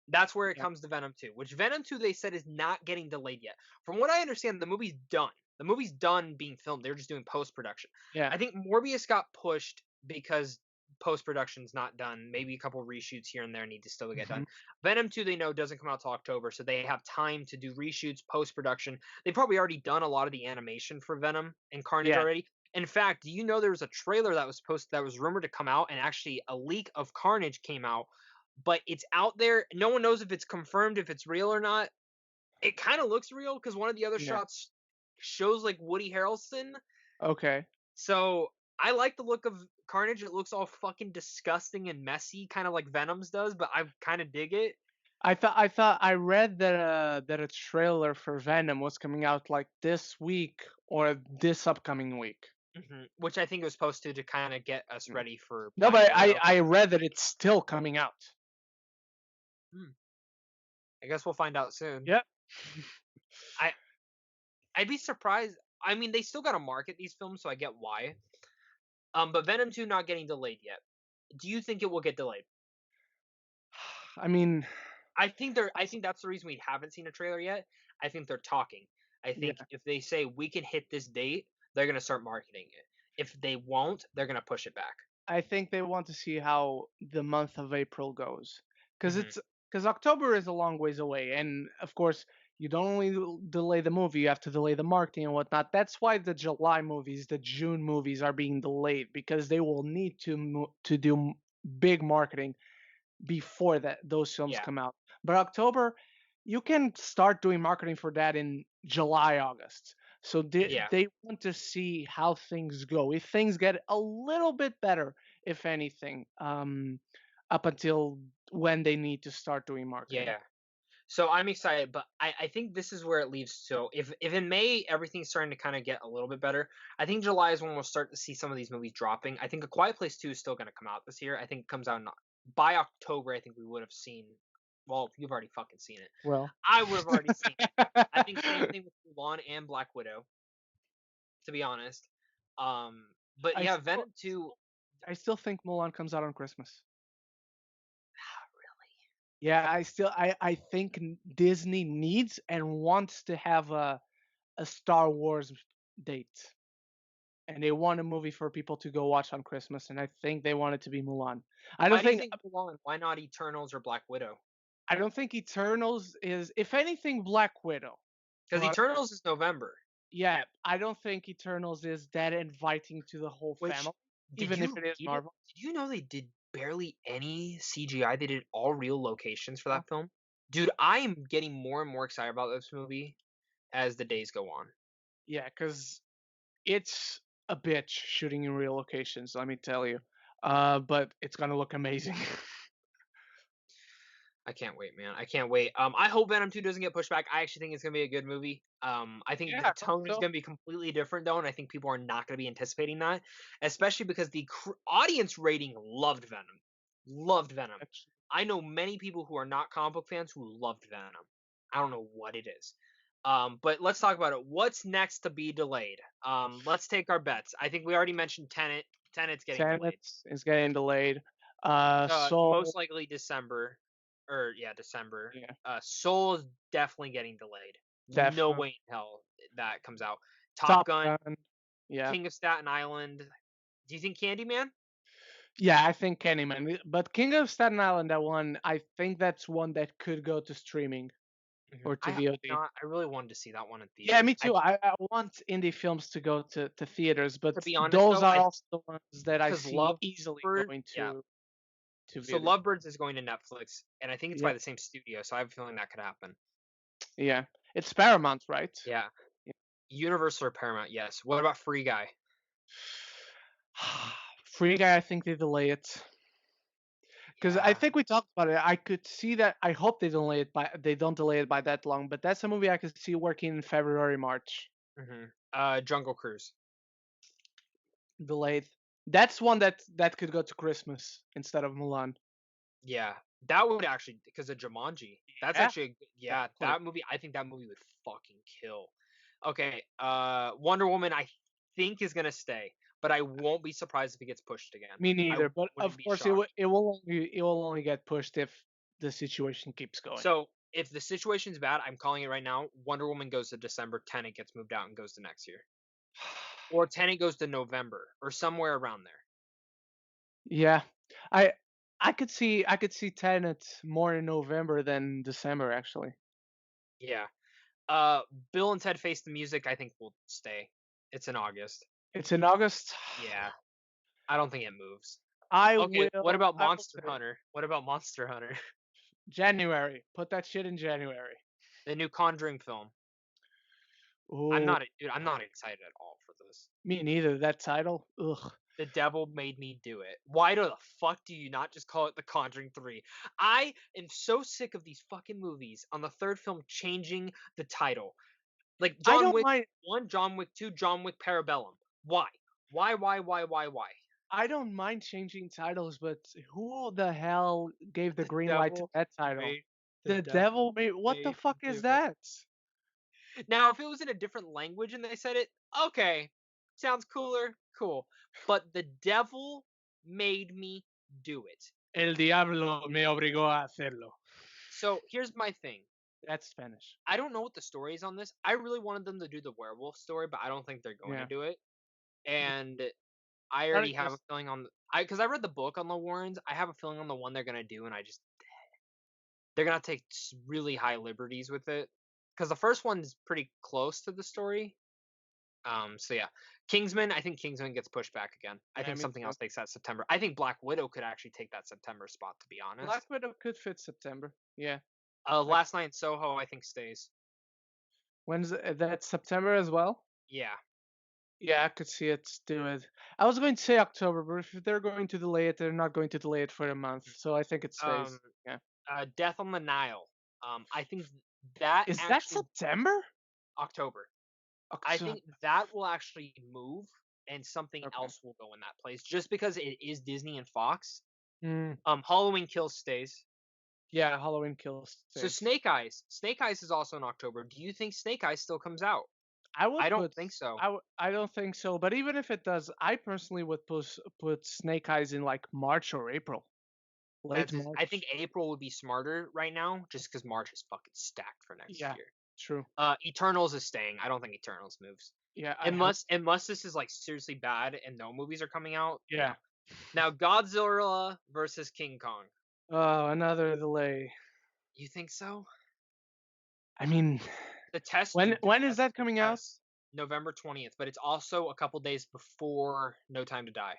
that's where it Yeah. comes to Venom 2, which Venom 2 they said is not getting delayed yet. From what I understand, the movie's done. The movie's done being filmed. They're just doing post production. Yeah. I think Morbius got pushed because post production's not done. Maybe a couple reshoots here and there need to still get Mhm. done. Venom 2 they know doesn't come out till October, so they have time to do reshoots, post production. They've probably already done a lot of the animation for Venom and Carnage Yeah. already. In fact, do you know there was a trailer that was posted that was rumored to come out, and actually a leak of Carnage came out, but it's out there. No one knows if it's confirmed, if it's real or not. It kind of looks real because one of the other Yeah. shots shows like Woody Harrelson. Okay. So I like the look of Carnage. It looks all fucking disgusting and messy, kind of like Venom's does, but I kind of dig it. I read that a trailer for Venom was coming out like this week or this upcoming week. Which I think was supposed to kind of get us Mm. ready for No, Black but I Widow. I read that it's still coming out. Hmm, I guess we'll find out soon. Yep. I I'd be surprised. I mean, they still got to market these films, so I get why. But Venom 2 not getting delayed yet. Do you think it will get delayed? I mean, I think that's the reason we haven't seen a trailer yet. I think they're talking. I yeah, think if they say we can hit this date, they're gonna start marketing it. If they won't, they're gonna push it back. I think they want to see how the month of April goes, because Hmm. it's because October is a long ways away, and of course you don't only delay the movie, you have to delay the marketing and whatnot. That's why the July movies, the June movies are being delayed because they will need to do big marketing before that those films Yeah, come out. But October, you can start doing marketing for that in July, August. So yeah, they want to see how things go. If things get a little bit better, if anything, up until when they need to start doing marketing. yeah. So I'm excited, but I think this is where it leaves. So if in May everything's starting to kind of get a little bit better, I think July is when we'll start to see some of these movies dropping. I think A Quiet Place 2 is still going to come out this year. I think it comes out by October. I think we would have seen. Well, you've already fucking seen it. Well, I would have already seen it. I think same thing with Mulan and Black Widow, to be honest. Um, but I yeah, still Venom 2. I still think Mulan comes out on Christmas. Not really. Yeah, I think Disney needs and wants to have a Star Wars date. And they want a movie for people to go watch on Christmas, and I think they want it to be Mulan. I don't Why do you think think Mulan? Why not Eternals or Black Widow? I don't think Eternals is, if anything, Black Widow. Because But Eternals is November. yeah, I don't think Eternals is that inviting to the whole Which family, even if it is Marvel. did you know they did barely any CGI? They did all real locations for Oh, that film. Dude, I am getting more and more excited about this movie as the days go on. yeah, because it's a bitch shooting in real locations. Let me tell you. But it's gonna look amazing. I can't wait, man. I can't wait. I hope Venom 2 doesn't get pushed back. I actually think it's gonna be a good movie. I think Yeah, the I hope tone is so. gonna be completely different though, and I think people are not gonna be anticipating that, especially because the audience rating loved Venom. Loved Venom. Actually, I know many people who are not comic book fans who loved Venom. I don't know what it is. But let's talk about it. What's next to be delayed? Let's take our bets. I think we already mentioned Tenet. Tenet's getting delayed. Tenet is getting delayed. So Most likely December, or yeah, December. yeah, Soul is definitely getting delayed. No definitely. way in hell that comes out. Top Top Gun, Gun. Yeah. King of Staten Island. Do you think Candyman? Yeah, I think Candyman. But King of Staten Island, that one, I think that's one that could go to streaming Mhm. or to I hope VOD. not. I really wanted to see that one in Yeah, theaters. me too. I want indie films to go to theaters, but To be honest those though, are I also the ones that I because see easily Lovebird, going yeah. to So VOD. Lovebirds is going to Netflix, and I think it's Yeah, by the same studio. So I have a feeling that could happen. yeah. It's Paramount, right? Yeah, Yeah. Universal or Paramount. Yes. What about Free Guy? Free Guy, I think they delay it. Because I Yeah. think we talked about it. I could see that. I hope they don't delay it by that long. But that's a movie I could see working in February, March. Jungle Cruise. Delayed. That's one that could go to Christmas instead of Mulan. Yeah, that would actually because of Jumanji. That's Yeah, actually yeah, definitely. that movie. I think that movie would fucking kill. Okay, Wonder Woman. I think is gonna stay, but I won't be surprised if it gets pushed again. Me I neither. But wouldn't of be course, shocked. it will only get pushed if the situation keeps going. So if the situation's bad, I'm calling it right now. Wonder Woman goes to December. Tenet gets moved out and goes to next year, or Tenet goes to November or somewhere around there. Yeah, I I could see Tenet more in November than December actually. Yeah. Bill and Ted Face the Music. I think will stay. It's in August. It's in August. Yeah. I don't think it moves. I Okay, what will about I will Monster say Hunter? What about Monster Hunter? January. Put that shit in January. The new Conjuring film. Oh, I'm not excited at all for this. me neither. That title. Ugh. The devil made me do it. Why the fuck do you not just call it The Conjuring 3? I am so sick of these fucking movies on the third film changing the title. Like I John don't Wick mind 1, John Wick 2, John Wick Parabellum. Why? Why? I don't mind changing titles, but who the hell gave the The green light to devil that title? made the The devil devil made what the made fuck me is do it. that? Now, if it was in a different language and they said it, Okay, sounds cooler. Cool. But the devil made me do it. El diablo me obligó a hacerlo. So here's my thing. That's Spanish. I don't know what the story is on this. I really wanted them to do the werewolf story, but I don't think they're going to Yeah. do it. And I Not already have a just feeling on because I read the book on the Warrens. I have a feeling on the one they're gonna do, and they're gonna take really high liberties with it. Because the first one's pretty close to the story. So yeah, Kingsman. I think Kingsman gets pushed back again. I yeah, think me something too. else takes that September. I think Black Widow could actually take that September spot. To be Black honest, Widow could fit September. Yeah. I, Last Night in Soho I think stays. when's that September as well? Yeah. Yeah, I could see it do it. I was going to say October, but if they're going to delay it, they're not going to delay it for a month. So I think it Um. stays. Yeah. Death on the Nile. I think that Is that actually September? October. I October. think that will actually move and something Okay. else will go in that place just because it is Disney and Fox. Mm, Halloween Kills stays. yeah, Halloween Kills So stays. Snake Eyes is also in October. Do you think Snake Eyes still comes out? I would I don't put. think so. I don't think so. But even if it does, I personally would put Snake Eyes in like March or April, late I think March. April would be smarter right now, just because March is fucking stacked for next Yeah, year. true. Eternals is staying. I don't think Eternals moves. Yeah, I hope. Unless this is like seriously bad and no movies are coming out. Yeah. Now Godzilla versus King Kong. Oh, another delay. You think so? I mean, The test, when dude. The when is test. that The coming out? test. November 20th, but it's also a couple days before No Time to Die.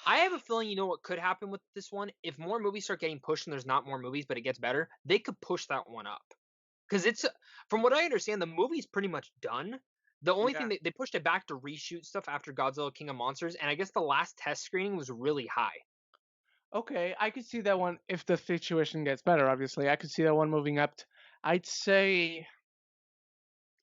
I have a feeling you know what could happen with this one. If more movies start getting pushed and there's not more movies, but it gets better, they could push that one up. Because from what I understand, the movie's pretty much done. The only Yeah. thing they pushed it back to reshoot stuff after Godzilla King of Monsters, and I guess the last test screening was really high. Okay, I could see that one if the situation gets better. Obviously, I could see that one moving up. I'd say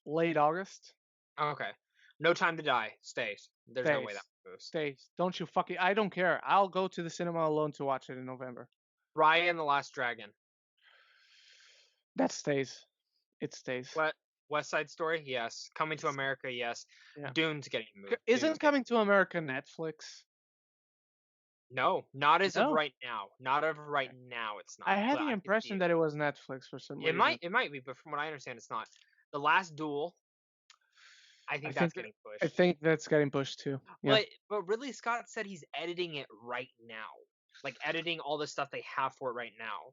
late August. Okay. No Time to Die stays. There's no way that Stays. moves. Stays. Don't you fucking. I don't care. I'll go to the cinema alone to watch it in November. Raya and the Last Dragon. That stays. It stays. What West Side Story? Yes. Coming to It's, America? Yes. yeah. Dune's getting moved. Isn't Dune's getting coming to America Netflix? no, not as of No. right now. Not of right now. It's I not. had But the I could see impression it. that it was Netflix for some It reason. might be, but from what I understand, it's not. The Last Duel. I I think that's think getting I pushed. think that's getting pushed too. Yeah. But Ridley Scott said he's editing it right now, like editing all the stuff they have for it right now.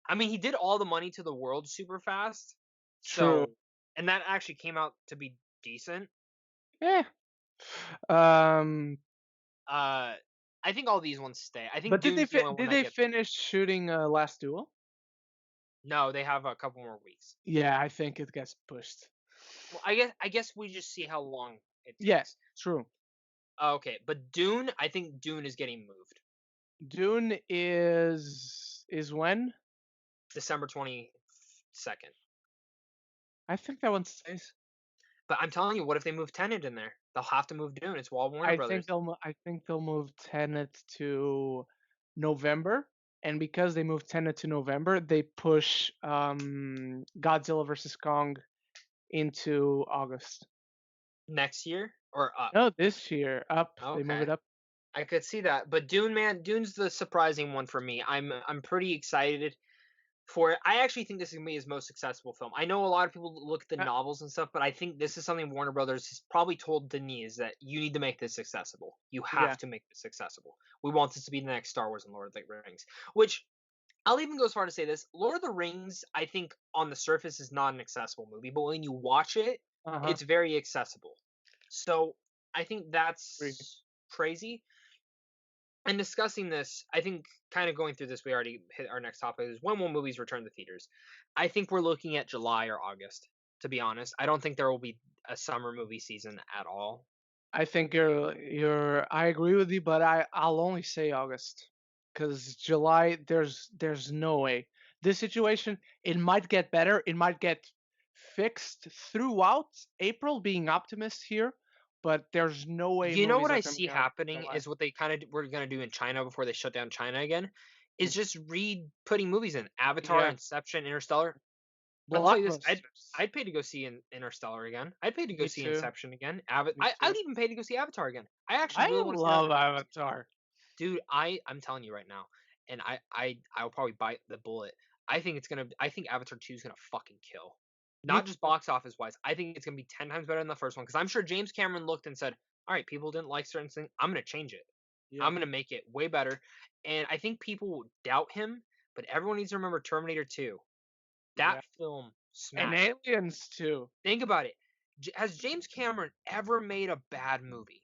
I mean, he did all the money to the world super fast, True. so and that actually came out to be decent. Yeah. Um. I think all these ones stay. I think But Dune's the only one did that they gets finish shooting Last Duel? no. They have a couple more weeks. Yeah, I think it gets pushed. Well, I guess we just see how long it Yeah, takes. true. Okay, but Dune, I think Dune is getting moved. Dune is when? December 22nd. I think that one stays. But I'm telling you, what if they move Tenet in there? They'll have to move Dune. It's Wall Warner Brothers. I think they'll move Tenet to November, and because they moved Tenet to November, they push Godzilla versus Kong into August. Next year or up. No, this year up. They move Okay. it up. I could see that. But Dune, man, Dune's the surprising one for me. I'm pretty excited for it. I actually think this is gonna be his most successful film. I know a lot of people look at the Uh, novels and stuff, but I think this is something Warner Brothers has probably told Denis that you need to make this accessible. You yeah. have to make this accessible. We want this to be the next Star Wars and Lord of the Rings. Which I'll even go as far to say this: Lord of the Rings, I think on the surface is not an accessible movie, but when you watch it, Uh huh. it's very accessible. So I think Agree. that's crazy. And discussing this, I think kind of going through this, we already hit our next topic is when will movies return to theaters? I think we're looking at July or August, to be honest. I don't think there will be a summer movie season at all. I think you're. I agree with you, but I'll only say August, because July there's no way. This situation, it might get better. It might get fixed throughout April. Being optimist here, but there's no way You know what movies are I coming see out happening July. is what they kind of were going to do in China before they shut down China again, Mm. is just re putting movies in Avatar, Yeah, Inception, Interstellar. I'll tell you this, Blockbusters. I'd pay to go see Interstellar again. I'd pay to go Me see too. Inception again. Me I'd too. even pay to go see Avatar again. I actually I really want to see that. love Avatar. Dude, I'm telling you right now, and I'll probably bite the bullet. I think Avatar 2 is gonna fucking kill. Me Not just too. box office wise. I think it's gonna be 10 times better than the first one. Because I'm sure James Cameron looked and said, all right, people didn't like certain things. I'm gonna change it. Yeah. I'm gonna make it way better. And I think people will doubt him, but everyone needs to remember Terminator 2. That Yeah. film And smashed. Aliens too. Think about it. Has James Cameron ever made a bad movie?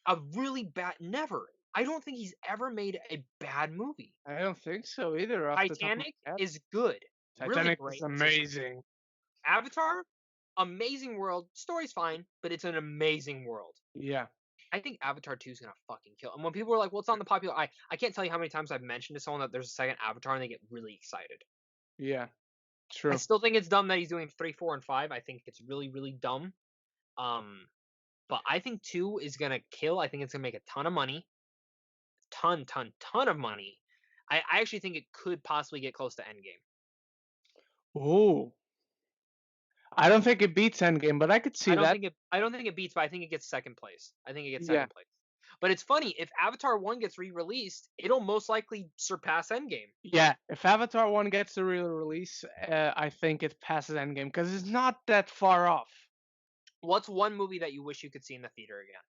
A really bad never. I don't think he's ever made a bad movie. I don't think so either off the top of Titanic my head. is good. Really Titanic is great. amazing. Avatar, amazing world. Story's fine, but it's an amazing world. Yeah. I think Avatar 2 is gonna fucking kill. And when people are like, well, it's on the popular I can't tell you how many times I've mentioned to someone that there's a second Avatar and they get really excited. Yeah. I True. still think it's dumb that he's doing 3, 4, and 5. I think it's really, really dumb. But I think 2 is gonna kill. I think it's gonna make a ton of money. Ton of money. I actually think it could possibly get close to Endgame. Ooh. I don't think it beats Endgame, but I could see that. I don't think it beats, but I think it gets second place. I think it gets Yeah. second place. But it's funny, if Avatar 1 gets re-released, it'll most likely surpass Endgame. Yeah. If Avatar 1 gets the real release, I think it passes Endgame because it's not that far off. What's one movie that you wish you could see in the theater again?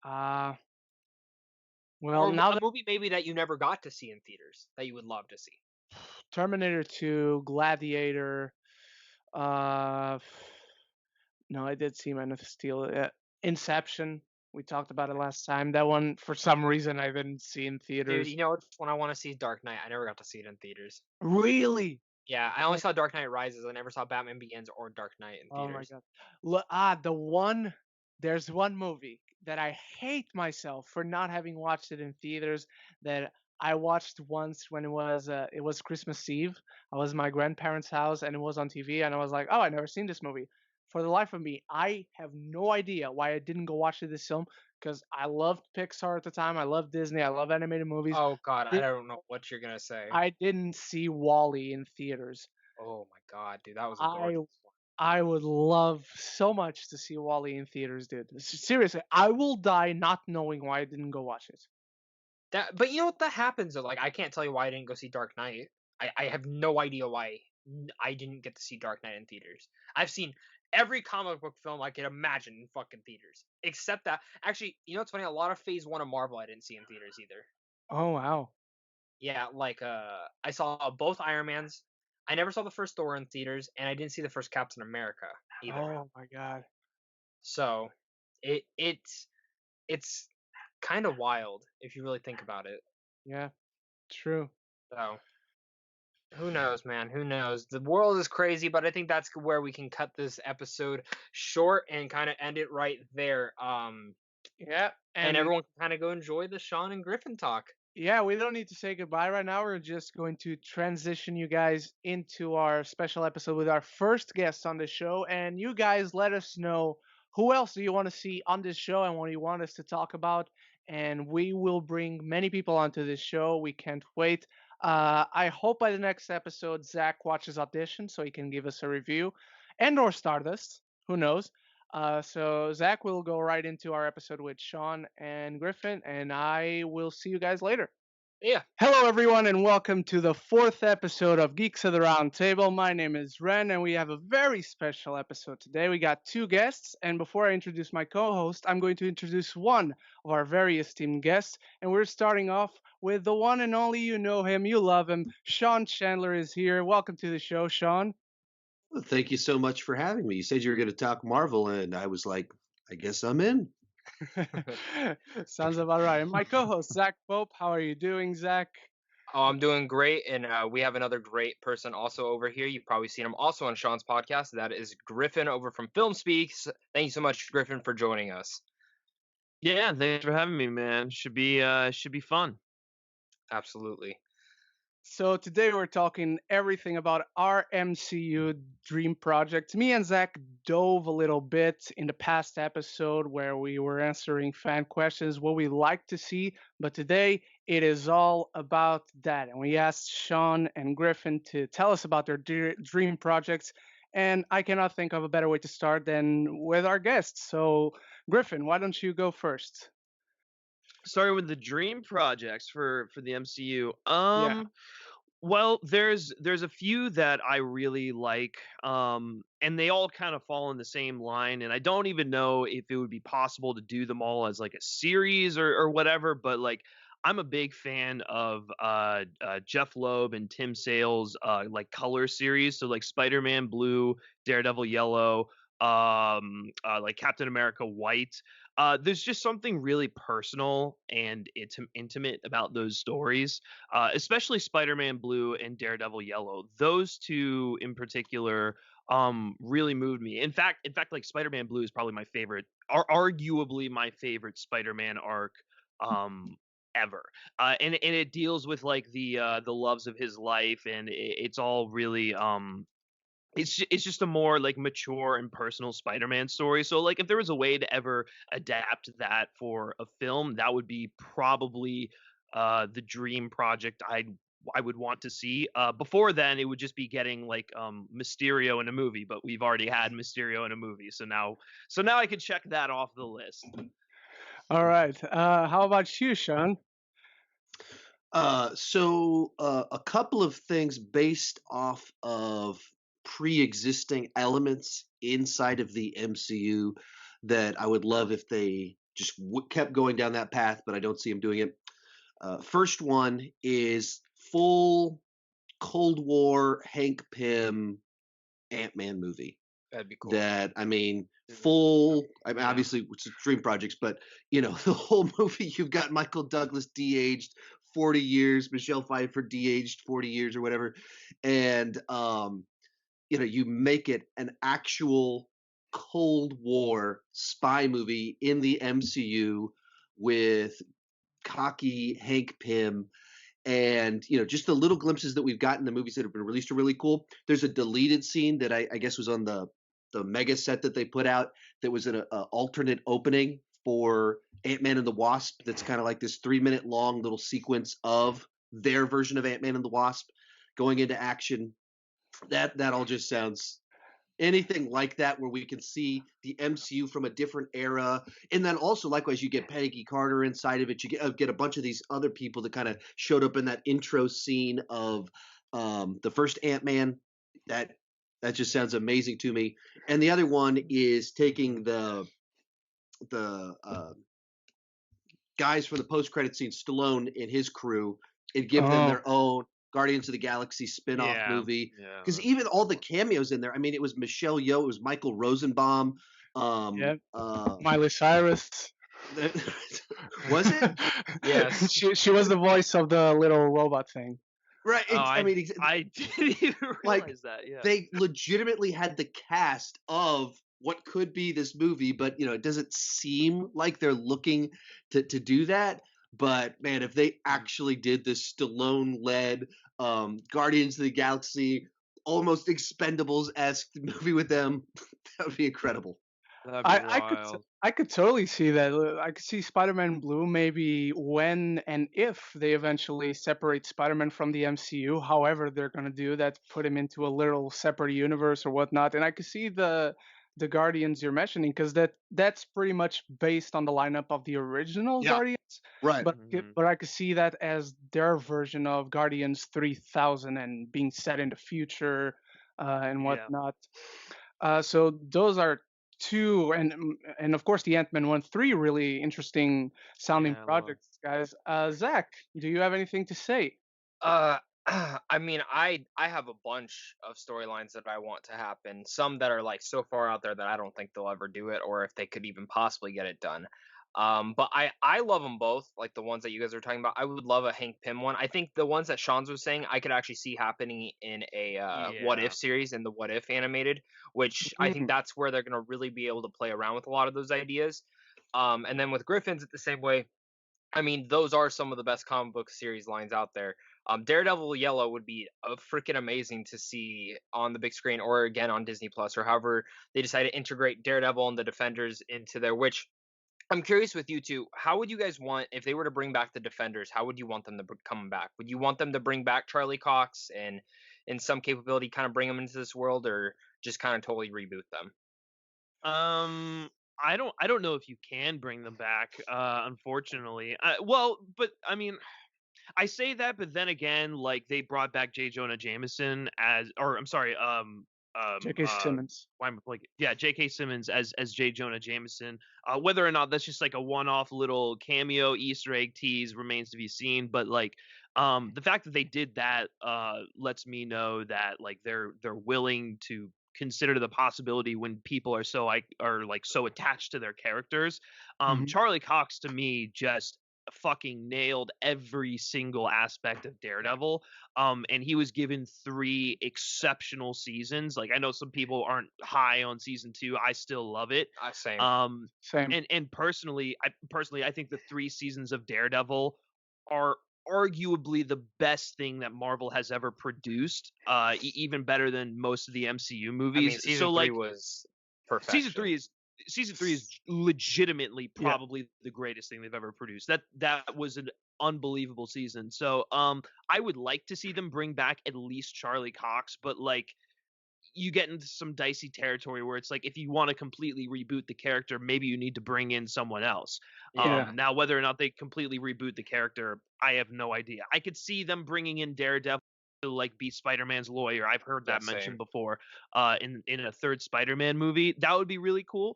Uh, well, Or now a that movie maybe that you never got to see in theaters that you would love to see? Terminator 2, Gladiator, uh, no, I did see Man of Steel. Inception. We talked about it last time. That one, for some reason, I didn't see in Dude, theaters. you know which one I want to see? Dark Knight. I never got to see it in theaters. Really? Yeah, I only saw Dark Knight Rises. I never saw Batman Begins or Dark Knight in Oh my theaters. god. There's one movie that I hate myself for not having watched it in theaters that I watched once when it was Christmas Eve. I was at my grandparents' house and it was on TV and I was like, "Oh, I never seen this movie." For the life of me, I have no idea why I didn't go watch this film because I loved Pixar at the time. I love Disney. I love animated movies. Oh God, I Di- don't know what you're gonna say. I didn't see Wally in theaters. Oh my God, dude, that was a I gorgeous one. I would love so much to see Wally in theaters, dude. Seriously, I will die not knowing why I didn't go watch it. But you know what? That happens. Though. Like, I can't tell you why I didn't go see Dark Knight. I have no idea why I didn't get to see Dark Knight in theaters. I've seen every comic book film I could imagine in fucking theaters, except that. Actually, you know what's funny? A lot of Phase One of Marvel I didn't see in theaters either. Oh wow. Yeah, like I saw both Iron Mans. I never saw the first Thor in theaters, and I didn't see the first Captain America either. Oh my god. So, it's kind of wild if you really think about it. Yeah, true. So. Who knows, man? Who knows? The world is crazy, but I think that's where we can cut this episode short and kind of end it right there. Yeah, And and everyone can kind of go enjoy the Sean and Griffin talk. yeah, we don't need to say goodbye right now. We're just going to transition you guys into our special episode with our first guest on the show. And you guys let us know who else do you want to see on this show and what you want us to talk about. And we will bring many people onto this show. We can't wait. I hope by the next episode, Zach watches Audition so he can give us a review and or Stardust. Who knows? So Zach will go right into our episode with Sean and Griffin, and I will see you guys later. Yeah. Hello, everyone, and welcome to the fourth episode of Geeks of the Roundtable. My name is Ren, and we have a very special episode today. We got two guests, and before I introduce my co-host, I'm going to introduce one of our very esteemed guests, and we're starting off with the one and only, you know him, you love him, Sean Chandler is here. Welcome to the show, Sean. Well, thank you so much for having me. You said you were going to talk Marvel, and I was like, I guess I'm in. Sounds about right. And my co-host, Zach Pope. How are you doing, Zach? Oh, I'm doing great, and we have another great person also over here. You've probably seen him also on Sean's podcast. That is Griffin over from Film Speaks. Thank you so much, Griffin, for joining us. Yeah, thanks for having me, man. Should be fun. Absolutely. So today we're talking everything about our MCU dream project. Me and Zach dove a little bit in the past episode where we were answering fan questions, what we like to see. But today it is all about that. And we asked Sean and Griffin to tell us about their dream projects. And I cannot think of a better way to start than with our guests. So, Griffin, why don't you go first? Starting with the dream projects for the MCU. Yeah. Well, there's a few that I really like, and they all kind of fall in the same line. And I don't even know if it would be possible to do them all as like a series or whatever. But like, I'm a big fan of Jeff Loeb and Tim Sale's like color series. So like Spider-Man Blue, Daredevil Yellow, like Captain America White. There's just something really personal and intimate about those stories, especially Spider-Man Blue and Daredevil Yellow. Those two in particular really moved me. In fact, like Spider-Man Blue is probably my favorite, arguably my favorite Spider-Man arc ever. And it deals with like the loves of his life, and it's all really it's just a more like mature and personal Spider-Man story. So like if there was a way to ever adapt that for a film, that would be probably the dream project I would want to see. Before then, it would just be getting like Mysterio in a movie, but we've already had Mysterio in a movie, so now I could check that off the list. All right. How about you, Sean? A couple of things based off of pre-existing elements inside of the MCU that I would love if they just kept going down that path, but I don't see them doing it. First one is full Cold War Hank Pym Ant-Man movie. That'd be cool. That I mean, full. I mean, Yeah. obviously, it's dream projects, but the whole movie. You've got Michael Douglas de-aged 40 years, Michelle Pfeiffer de-aged 40 years or whatever, and you make it an actual Cold War spy movie in the MCU with cocky Hank Pym. And just the little glimpses that we've gotten in the movies that have been released are really cool. There's a deleted scene that I guess was on the mega set that they put out that was an alternate opening for Ant-Man and the Wasp. That's kind of like this 3-minute long little sequence of their version of Ant-Man and the Wasp going into action. That all just sounds anything like that, where we can see the MCU from a different era. And then also, likewise, you get Peggy Carter inside of it. You get a bunch of these other people that kind of showed up in that intro scene of the first Ant-Man. That just sounds amazing to me. And the other one is taking the guys from the post-credit scene, Stallone and his crew, and give them their own Guardians of the Galaxy spin-off movie. Because even all the cameos in there, I mean, it was Michelle Yeoh, it was Michael Rosenbaum. Miley Cyrus. Was it? Yes. she was the voice of the little robot thing. Right. I didn't even realize that. Yeah. They legitimately had the cast of what could be this movie, but it doesn't seem like they're looking to do that. But man, if they actually did this Stallone-led Guardians of the Galaxy, almost Expendables-esque movie with them, that would be incredible. That'd be I could totally see that. I could see Spider-Man Blue maybe when and if they eventually separate Spider-Man from the MCU. However, they're gonna do that, put him into a little separate universe or whatnot. And I could see the Guardians you're mentioning, because that's pretty much based on the lineup of the original Guardians. Right. But I could see that as their version of Guardians 3000 and being set in the future and whatnot. So those are two, and of course the Ant-Man 1-3 really interesting sounding projects, guys. Zach, do you have anything to say? I mean, I have a bunch of storylines that I want to happen. Some that are like so far out there that I don't think they'll ever do it, or if they could even possibly get it done. But I love them both, like the ones that you guys are talking about. I would love a Hank Pym one. I think the ones that Sean's was saying, I could actually see happening in a What If series, in the What If animated, which I think that's where they're gonna really be able to play around with a lot of those ideas. And then with Griffin's, it's the same way. I mean, those are some of the best comic book series lines out there. Daredevil Yellow would be freaking amazing to see on the big screen, or again on Disney Plus, or however they decide to integrate Daredevil and the Defenders into there. Which I'm curious with you two, how would you guys want, if they were to bring back the Defenders, how would you want them to come back? Would you want them to bring back Charlie Cox and in some capability kind of bring them into this world, or just kind of totally reboot them? I don't know if you can bring them back, unfortunately. Well, but I mean, I say that, but then again, like they brought back J. Jonah Jameson or I'm sorry, J.K. Simmons. why am I like, yeah, J.K. Simmons as J. Jonah Jameson. Whether or not that's just like a one-off little cameo Easter egg tease remains to be seen. But like, the fact that they did that lets me know that like they're willing to consider the possibility when people are so attached to their characters. Mhm. Charlie Cox to me just fucking nailed every single aspect of Daredevil. And he was given 3 exceptional seasons. Like I know some people aren't high on season 2. I still love it. Same. Same. And personally, I think the 3 seasons of Daredevil are arguably the best thing that Marvel has ever produced. Even better than most of the MCU movies. I mean, season so 3 like was perfection. Season three is legitimately probably the greatest thing they've ever produced. That was an unbelievable season. So I would like to see them bring back at least Charlie Cox, but like you get into some dicey territory where it's like if you want to completely reboot the character, maybe you need to bring in someone else. Yeah. Now whether or not they completely reboot the character, I have no idea. I could see them bringing in Daredevil to like be Spider-Man's lawyer. I've heard that mentioned before in a third Spider-Man movie. That would be really cool.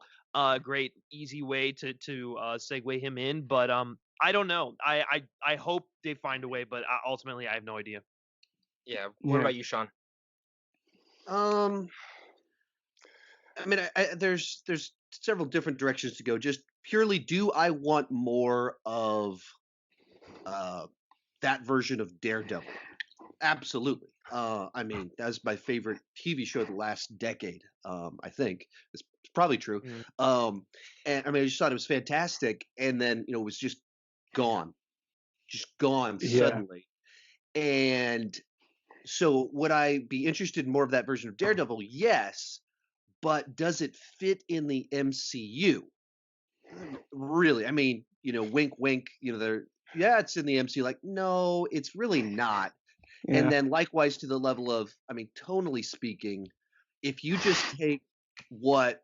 Great easy way to segue him in, but I don't know. I hope they find a way, but ultimately I have no idea. Yeah. What about you, Sean? I mean, there's several different directions to go. Just purely, do I want more of that version of Daredevil? Absolutely. I mean, that's my favorite TV show the last decade. I think it's probably true. And I mean, I just thought it was fantastic, and then it was just gone suddenly. And so, would I be interested in more of that version of Daredevil? Yes, but does it fit in the MCU? Really? I mean, wink, wink. It's in the MCU. Like, no, it's really not. Yeah. And then likewise to the level of, I mean, tonally speaking, if you just take what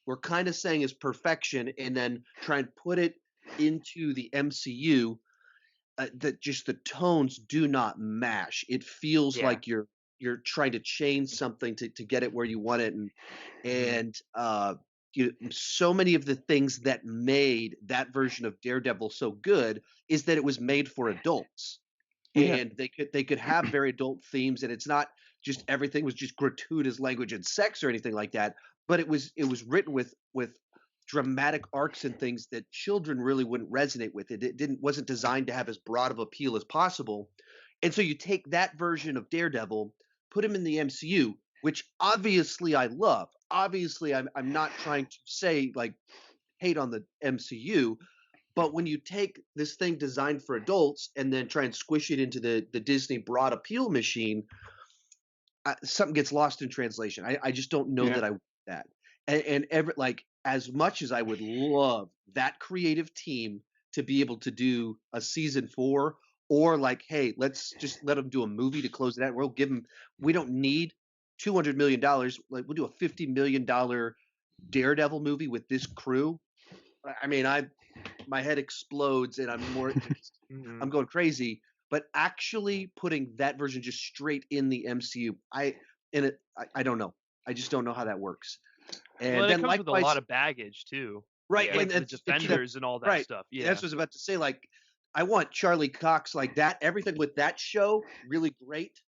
we're kind of saying is perfection and then try and put it into the MCU, that just the tones do not mash. It feels like you're trying to change something to get it where you want it, and so many of the things that made that version of Daredevil so good is that it was made for adults. And they could have very adult themes, and it's not just everything was just gratuitous language and sex or anything like that, but it was written with dramatic arcs and things that children really wouldn't resonate with. It wasn't designed to have as broad of appeal as possible. And so you take that version of Daredevil, put him in the MCU, which obviously I love. Obviously I'm not trying to say like hate on the MCU, but when you take this thing designed for adults and then try and squish it into the Disney broad appeal machine, something gets lost in translation. I just don't know that I want that. And as much as I would love that creative team to be able to do a season 4, or like, hey, let's just let them do a movie to close it out. We don't need $200 million. Like, we'll do a $50 million Daredevil movie with this crew. I mean, my head explodes and I'm going crazy. But actually putting that version just straight in the MCU, I don't know. I just don't know how that works. And well, then it comes with a lot of baggage too, right? like And the Defenders and all that stuff. Yeah, that's what I was about to say. Like, I want Charlie Cox like that. Everything with that show really great.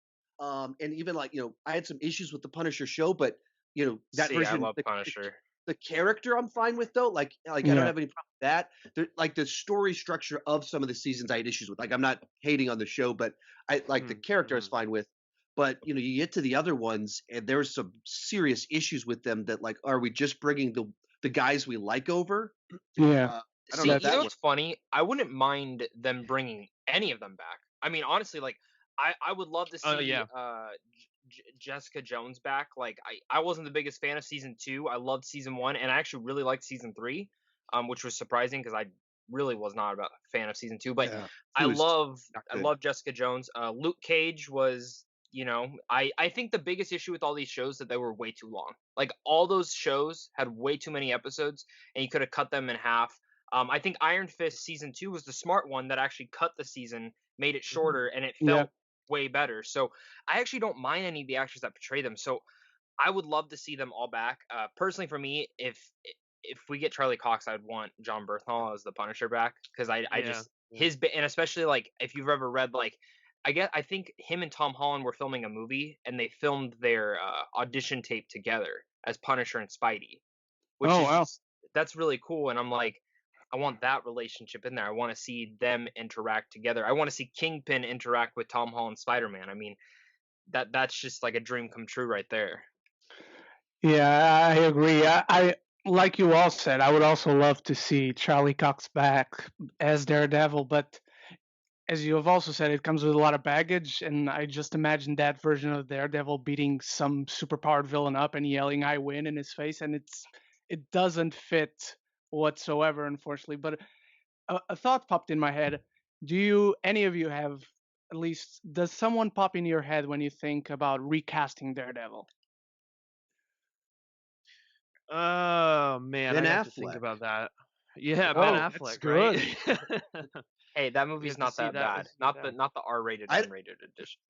And even like I had some issues with the Punisher show, but that version. I love Punisher. The character I'm fine with though. Like I don't have any problem with that. Like the story structure of some of the seasons I had issues with. Like, I'm not hating on the show, but I like the character I was fine with. But you get to the other ones and there's some serious issues with them that like, are we just bringing the guys we like over? Yeah. I don't know. What's funny? I wouldn't mind them bringing any of them back. I mean, honestly, like I would love to see Oh yeah. Jessica Jones back. Like I wasn't the biggest fan of season 2. I loved season 1, and I actually really liked season 3, which was surprising because I really was not a fan of season 2. But Yeah, I it was love not I good. love Jessica Jones. Luke Cage was, I think the biggest issue with all these shows that they were way too long. Like all those shows had way too many episodes, and you could have cut them in half. I think Iron Fist season 2 was the smart one that actually cut the season, made it shorter, and it Yeah. felt way better. So I actually don't mind any of the actors that portray them. So I would love to see them all back. Personally, for me, if we get Charlie Cox, I'd want John Bernthal as the Punisher back because I Yeah. just and especially like if you've ever read like I think him and Tom Holland were filming a movie and they filmed their audition tape together as Punisher and Spidey, which Oh, is wow. just that's really cool. And I'm like, I want that relationship in there. I want to see them interact together. I want to see Kingpin interact with Tom Holland Spider-Man. I mean, that's just like a dream come true right there. Yeah, I agree. I like you all said, I would also love to see Charlie Cox back as Daredevil, but as you have also said, it comes with a lot of baggage, and I just imagine that version of Daredevil beating some superpowered villain up and yelling "I win" in his face, and it doesn't fit whatsoever, unfortunately. But a thought popped in my head. Any of you have, at least, does someone pop in your head when you think about recasting Daredevil? Oh man, Ben I have to think Affleck. about that. Yeah, Ben Oh, that's Affleck, good. right? Hey, that We movie's have to not see that that. bad. Not the R-rated, I M-rated edition.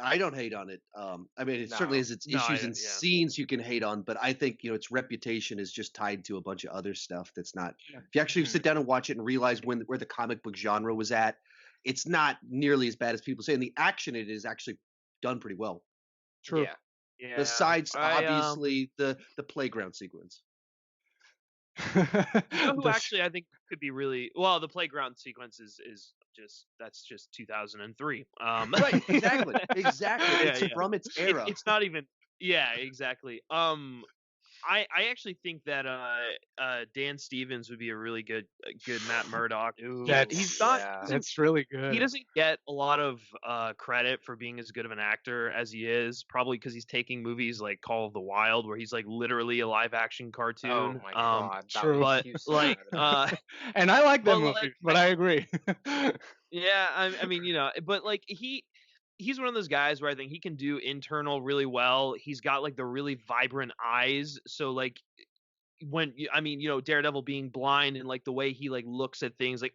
I don't hate on it. I mean, it certainly No. has its No, issues I- and yeah. scenes you can hate on, but I think its reputation is just tied to a bunch of other stuff that's not. Yeah. If you actually Mhm. sit down and watch it and realize where the comic book genre was at, it's not nearly as bad as people say. And the action in it is actually done pretty well. True. Yeah. Yeah. Besides, I obviously, the playground sequence. You know who The- actually I think could be really well. The playground sequence is just that's just 2003. Right, exactly, exactly. Yeah, It's yeah. from its era. It's not even. Yeah, exactly. I actually think that Dan Stevens would be a really good Matt Murdock. Ooh, He's not. yeah. That's really good. He doesn't get a lot of credit for being as good of an actor as he is, probably because he's taking movies like Call of the Wild, where he's like literally a live action cartoon. Oh my god. True. That was Like, And I like that but, movie, like, but I agree. yeah, I mean, but like he's one of those guys where I think he can do internal really well. He's got like the really vibrant eyes, so like Daredevil being blind and like the way he like looks at things, like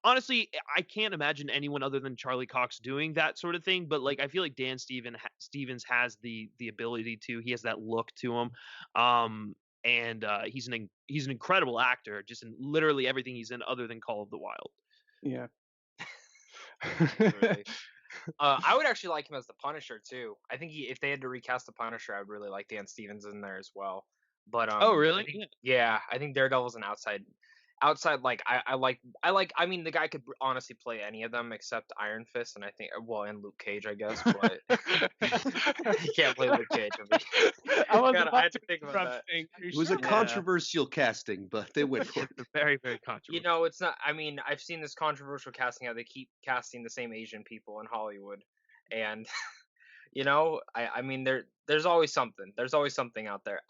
I can't imagine anyone other than Charlie Cox doing that sort of thing, but like I feel like Stevens has the ability to. He has that look to him. And he's an incredible actor just in literally everything he's in other than Call of the Wild. Yeah. Really. I would actually like him as the Punisher too. I think if they had to recast the Punisher, I would really like Dan Stevens in there as well. But Oh, really? I think Daredevil's an outside like I mean the guy could honestly play any of them except Iron Fist and and Luke Cage, I guess, but he can't play Luke Cage. I had to think about that. It was a controversial casting, but they went for it. Very, very controversial. It's not. I mean, I've seen this controversial casting how they keep casting the same Asian people in Hollywood, and I mean, there's always something. There's always something out there.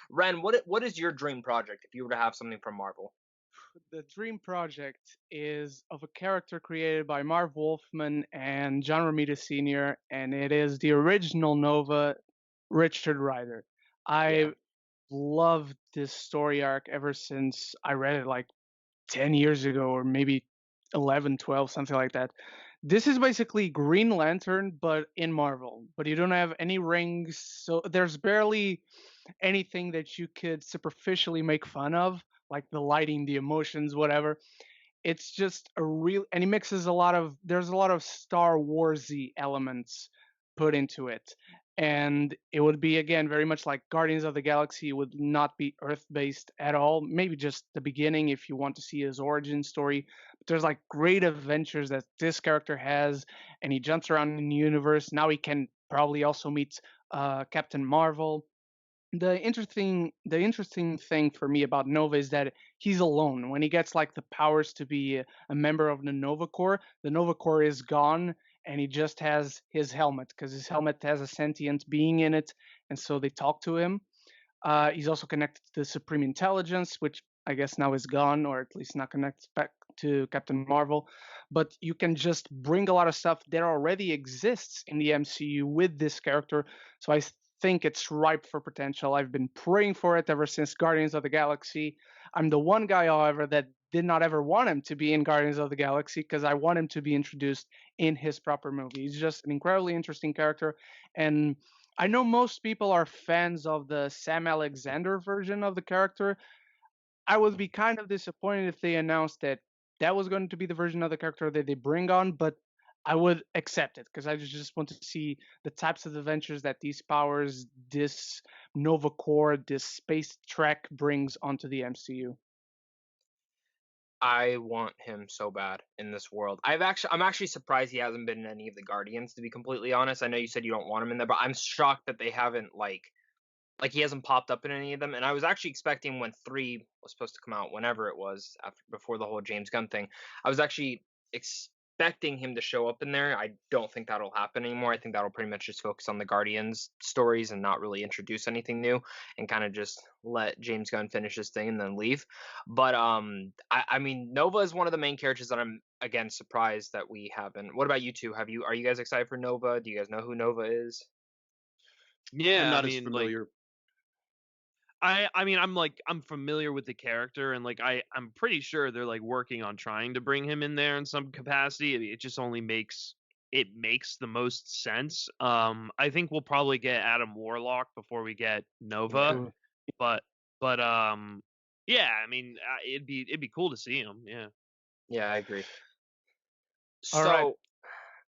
Ren, what is your dream project if you were to have something from Marvel? The dream project is of a character created by Marv Wolfman and John Romita Sr., and it is the original Nova, Richard Rider. I loved this story arc ever since I read it like 10 years ago, or maybe 11, 12, something like that. This is basically Green Lantern, but in Marvel. But you don't have any rings, so there's barely anything that you could superficially make fun of, like the lighting, the emotions, whatever. It's just and he mixes there's a lot of Star Warsy elements put into it. And it would be, again, very much like Guardians of the Galaxy. It would not be Earth based at all. Maybe just the beginning if you want to see his origin story. But there's like great adventures that this character has, and he jumps around in the universe. Now he can probably also meet Captain Marvel. The interesting thing for me about Nova is that he's alone. When he gets like the powers to be a member of the Nova Corps is gone, and he just has his helmet because his helmet has a sentient being in it, and so they talk to him. He's also connected to the Supreme Intelligence, which I guess now is gone, or at least not connected back to Captain Marvel. But you can just bring a lot of stuff that already exists in the MCU with this character. So I think it's ripe for potential. I've been praying for it ever since Guardians of the Galaxy. I'm the one guy, however, that did not ever want him to be in Guardians of the Galaxy because I want him to be introduced in his proper movie. He's just an incredibly interesting character. And I know most people are fans of the Sam Alexander version of the character. I would be kind of disappointed if they announced that that was going to be the version of the character that they bring on, but I would accept it because I just want to see the types of adventures that these powers, this Nova Corps, this space trek brings onto the MCU. I want him so bad in this world. I'm actually surprised he hasn't been in any of the Guardians, to be completely honest. I know you said you don't want him in there, but I'm shocked that they haven't like he hasn't popped up in any of them. And I was actually expecting when 3 was supposed to come out, whenever it was, before the whole James Gunn thing, I was actually expecting him to show up in there. I don't think that'll happen anymore. I think that'll pretty much just focus on the Guardians stories and not really introduce anything new, and kind of just let James Gunn finish his thing and then leave. But I mean, Nova is one of the main characters that I'm again surprised that we haven't. What about you two? Are you guys excited for Nova? Do you guys know who Nova is? Yeah, I'm not I as mean, familiar. I mean, I'm familiar with the character, and like I'm pretty sure they're like working on trying to bring him in there in some capacity. It just only makes the most sense. I think we'll probably get Adam Warlock before we get Nova, but yeah, I mean, it'd be cool to see him. Yeah. Yeah, I agree. All right.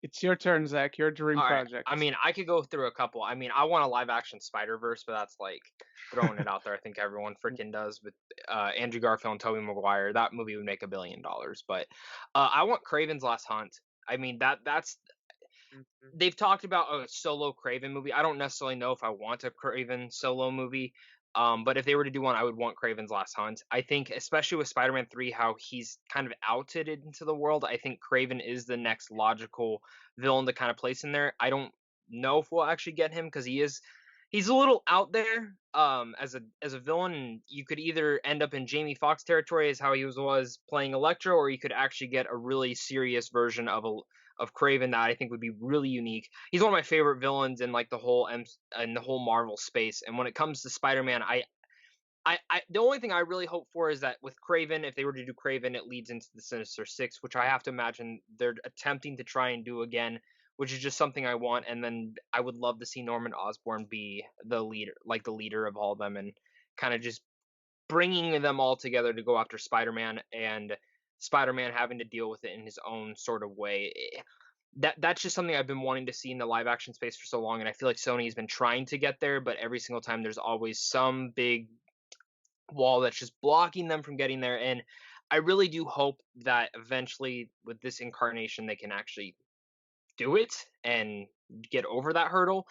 It's your turn, Zach. Your dream project. I mean, I could go through a couple. I mean, I want a live action Spider-Verse, but that's like throwing it out there. I think everyone freaking does. With Andrew Garfield and Tobey Maguire, that movie would make $1 billion. But I want Kraven's Last Hunt. I mean, that's they've talked about a solo Kraven movie. I don't necessarily know if I want a Kraven solo movie. But if they were to do one, I would want Kraven's Last Hunt. I think, especially with Spider-Man 3, how he's kind of outed into the world, I think Kraven is the next logical villain to kind of place in there. I don't know if we'll actually get him because he's a little out there as a villain. And you could either end up in Jamie Foxx territory as how he was playing Electro, or you could actually get a really serious version of Kraven that I think would be really unique. He's one of my favorite villains in like the whole Marvel space. And when it comes to Spider-Man, I the only thing I really hope for is that with Kraven, if they were to do Kraven, it leads into the Sinister Six, which I have to imagine they're attempting to try and do again, which is just something I want. And then I would love to see Norman Osborn be the leader of all of them, and kind of just bringing them all together to go after Spider-Man, and Spider-Man having to deal with it in his own sort of way. That's just something I've been wanting to see in the live action space for so long, and I feel like Sony has been trying to get there, but every single time there's always some big wall that's just blocking them from getting there. And I really do hope that eventually with this incarnation they can actually do it and get over that hurdle.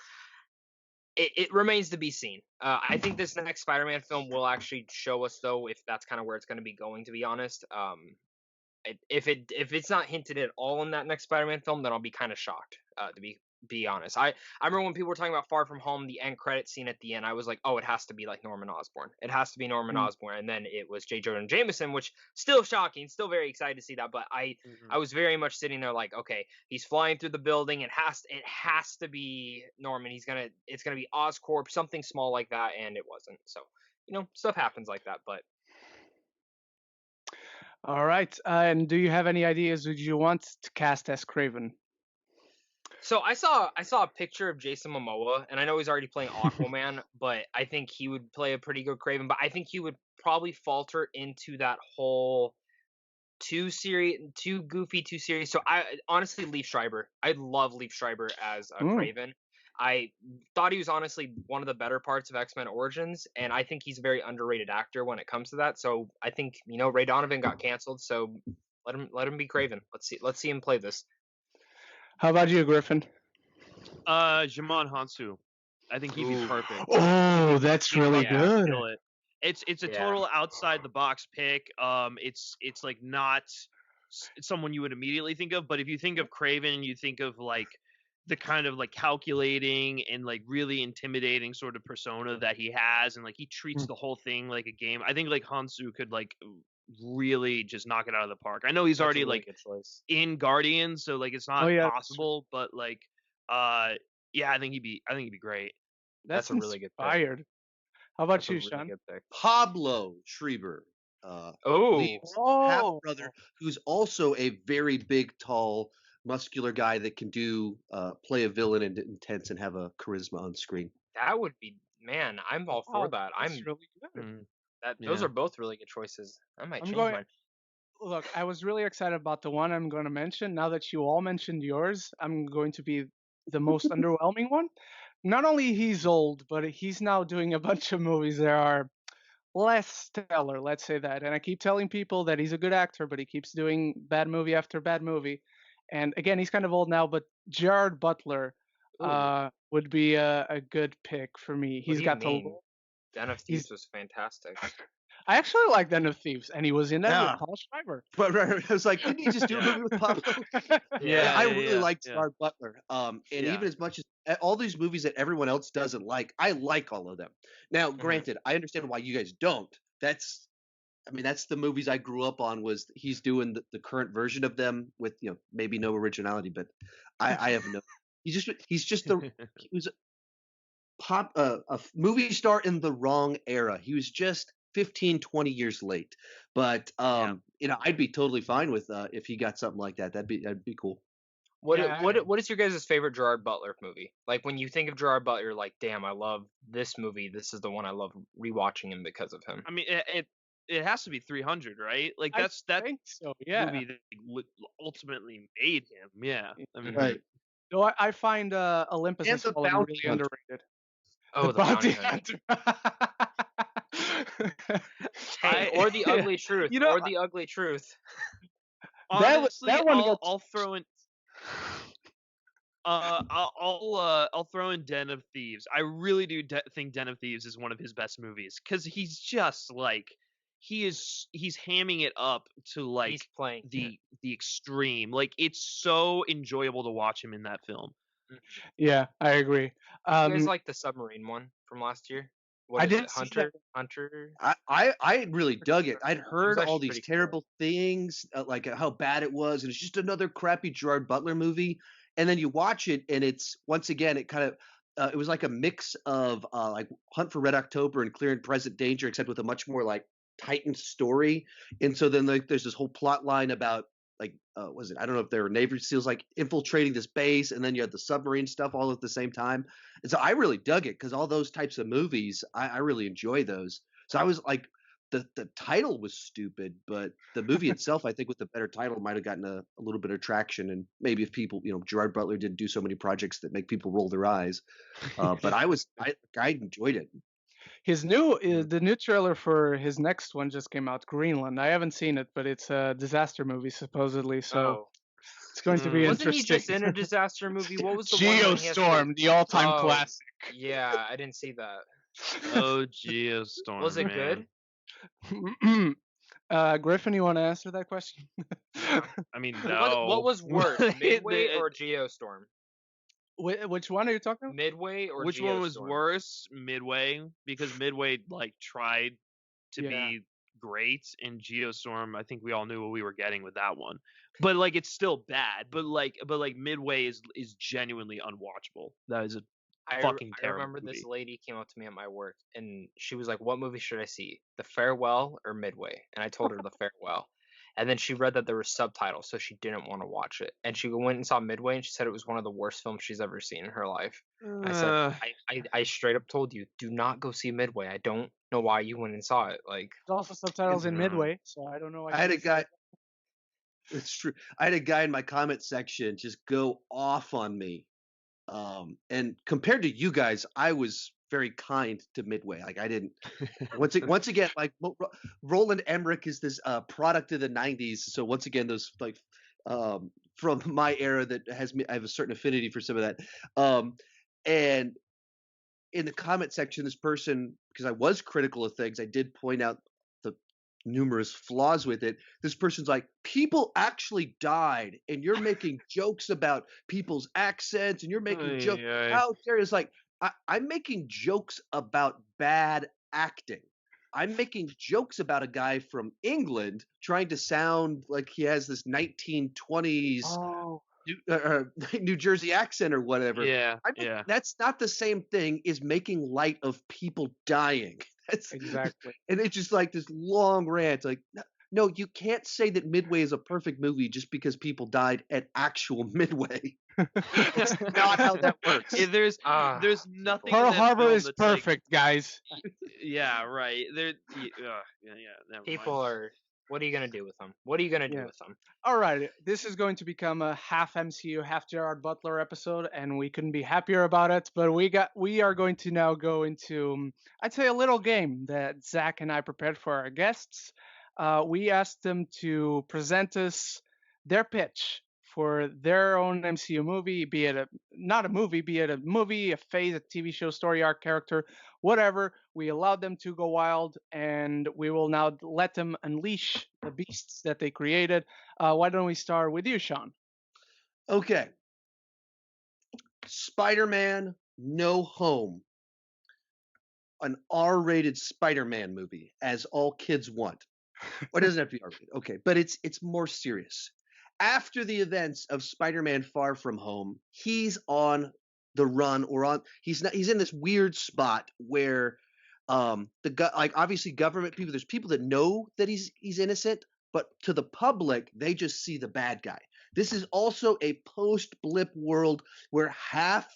It remains to be seen. I think this next Spider-Man film will actually show us, though, if that's kind of where it's going to be going, to be honest. If it's not hinted at all in that next Spider-Man film, then I'll be kind of shocked, to be honest. I remember when people were talking about Far From Home, the end credit scene at the end, I was like, oh, it has to be like Norman Osborn. It has to be Norman Osborn. And then it was J. Jonah Jameson, which still shocking, still very excited to see that. But I was very much sitting there like, okay, he's flying through the building. It has to be Norman. It's gonna be Oscorp, something small like that, and it wasn't. So, stuff happens like that, but. All right. And do you have any ideas who you want to cast as Kraven? So I saw a picture of Jason Momoa, and I know he's already playing Aquaman, but I think he would play a pretty good Kraven. But I think he would probably falter into that whole too goofy, too serious. So I honestly, Liev Schreiber. I love Liev Schreiber as a Kraven. I thought he was honestly one of the better parts of X-Men Origins, and I think he's a very underrated actor when it comes to that. So I think Ray Donovan got canceled, so let him be Kraven. Let's see him play this. How about you, Griffin? Jhamon Hansu. I think he'd be perfect. Oh, that's really good. Kill it. It's a total outside the box pick. It's like not someone you would immediately think of. But if you think of Craven, you think of like the kind of like calculating and like really intimidating sort of persona that he has, and like he treats the whole thing like a game. I think like Hansu could like really just knock it out of the park. I know he's That's a already really like good choice. in Guardians, so like it's Oh not yeah, that's true. possible, but like yeah, I think he'd be great. That's a really good pick. inspired. How about That's a you, really Sean? good pick. Pablo Schreiber, Oh, Leaves half Oh, brother, who's also a very big, tall, muscular guy that can do play a villain and intense and have a charisma on screen. that would be, man. I'm all for wow, that. that's really good. Mm, Those yeah. are both really good choices. I might I'm change going. mine. Look, I was really excited about the one I'm going to mention. Now that you all mentioned yours, I'm going to be the most underwhelming one. Not only he's old, but he's now doing a bunch of movies that are less stellar, let's say that. And I keep telling people that he's a good actor, but he keeps doing bad movie after bad movie. And again, he's kind of old now, but Gerard Butler Ooh, would be a good pick for me. what He's do you got the mean? Den of he's Thieves was fantastic. I actually like Den of Thieves, and he was in that Yeah. with Paul Schreiber. But I was like, didn't he just do a Yeah. movie with Pablo? Yeah, I really like yeah. Gerard Butler. And Yeah. even as much as all these movies that everyone else doesn't like, I like all of them. Now, granted, I understand why you guys don't. That's the movies I grew up on. Was he's doing the current version of them with maybe no originality, but I have no. He was a movie star in the wrong era. He was just 15, 20 years late. But Yeah. I'd be totally fine with if he got something like that. That'd be cool. What is your guys' favorite Gerard Butler movie? Like when you think of Gerard Butler, you're like, damn, I love this movie. This is the one I love rewatching him because of him. I mean, it has to be 300, right? Like I that think so. Yeah. movie that ultimately made him. Yeah. I mean, Right. No, I find Olympus And Has the Fallen Bounty really Hunter. underrated. Oh, the Bounty Hunter. Hey, or the Ugly Truth. You know, or the Ugly Truth. honestly, that one I'll throw in. I'll throw in Den of Thieves. I really do think Den of Thieves is one of his best movies because he's just like he's hamming it up to like He's playing the extreme. Like it's so enjoyable to watch him in that film. Yeah, I agree. You guys like the submarine one from last year? What I is didn't it? see that. Hunter? I really dug it. I'd heard all actually these pretty cool. terrible things, like how bad it was, and it's just another crappy Gerard Butler movie. And then you watch it, and it's once again, it kind of, it was like a mix of like Hunt for Red October and Clear and Present Danger, except with a much more like tightened story. And so then like there's this whole plot line about like was it? I don't know if they were Navy SEALs like infiltrating this base, and then you had the submarine stuff all at the same time. And so I really dug it because all those types of movies, I really enjoy those. So I was like, the title was stupid, but the movie itself, I think, with the better title, might have gotten a little bit of traction. And maybe if people, Gerard Butler didn't do so many projects that make people roll their eyes. But I enjoyed it. His the new trailer for his next one just came out, Greenland. I haven't seen it, but it's a disaster movie supposedly, so Oh, it's going to be wasn't he interesting. just in a disaster movie? What was the one when he has to- Geostorm, the all-time Oh, classic. Yeah, I didn't see that. Oh, Geostorm. Was it man. good? Griffin, you want to answer that question? I mean, no. What was worse, Midway or Geostorm? Which one are you talking about? Midway or Which Geostorm? one was worse? Midway, because Midway like tried to be great, and Geostorm, I think we all knew what we were getting with that one. But like it's still bad. But like Midway is genuinely unwatchable. That is a fucking I terrible remember movie. this lady came up to me at my work and she was like, "What movie should I see? The Farewell or Midway?" And I told her The Farewell. And then she read that there were subtitles, so she didn't want to watch it. And she went and saw Midway, and she said it was one of the worst films she's ever seen in her life. I said, I straight up told you, do not go see Midway. I don't know why you went and saw it. Like, There's also subtitles in Midway, so I don't know why. I had a guy. It's true. I had a guy in my comment section just go off on me. And compared to you guys, I was very kind to Midway. Like I didn't. Once again, like Roland Emmerich is this product of the '90s. So once again, those like from my era that has me. I have a certain affinity for some of that. And in the comment section, this person, because I was critical of things, I did point out the numerous flaws with it. This person's like, people actually died, and you're making jokes about people's accents, and you're making jokes. How dare you? It's like, I'm making jokes about bad acting. I'm making jokes about a guy from England trying to sound like he has this 1920s Oh, New Jersey accent or whatever. Yeah, I mean, yeah. that's not the same thing as making light of people dying. That's exactly. and it's just like this long rant. Like, no, you can't say that Midway is a perfect movie just because people died at actual Midway. That's not how that works. There's Ah, nothing Pearl in that Harbor film is that's like, perfect, guys. yeah, right. There, yeah, never people mind. are. What are you gonna do with them? What are you gonna do Yeah. with them? All right, this is going to become a half MCU, half Gerard Butler episode, and we couldn't be happier about it. But we are going to now go into, I'd say, a little game that Zach and I prepared for our guests. We asked them to present us their pitch for their own MCU movie, be it not a movie, be it a movie, a phase, a TV show, story arc, character, whatever. We allowed them to go wild, and we will now let them unleash the beasts that they created. Why don't we start with you, Sean? Okay. Spider-Man No Home. An R-rated Spider-Man movie, as all kids want. Or it doesn't have to be R-rated. Okay, but it's more serious. After the events of Spider-Man Far From Home, he's on the run, or on he's in this weird spot where like obviously government people, there's people that know that he's innocent, but to the public they just see the bad guy. This is also a post-blip world where half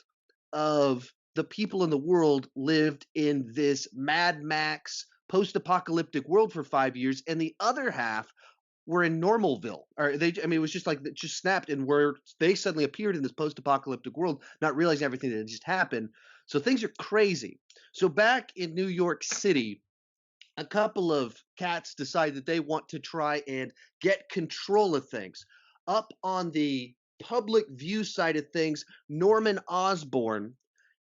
of the people in the world lived in this Mad Max post-apocalyptic world for 5 years, and the other half were in Normalville. Or they, I mean, it was just like it just snapped, and where they suddenly appeared in this post-apocalyptic world, not realizing everything that had just happened. So things are crazy. So back in New York City, a couple of cats decide that they want to try and get control of things. Up on the public view side of things, Norman Osborn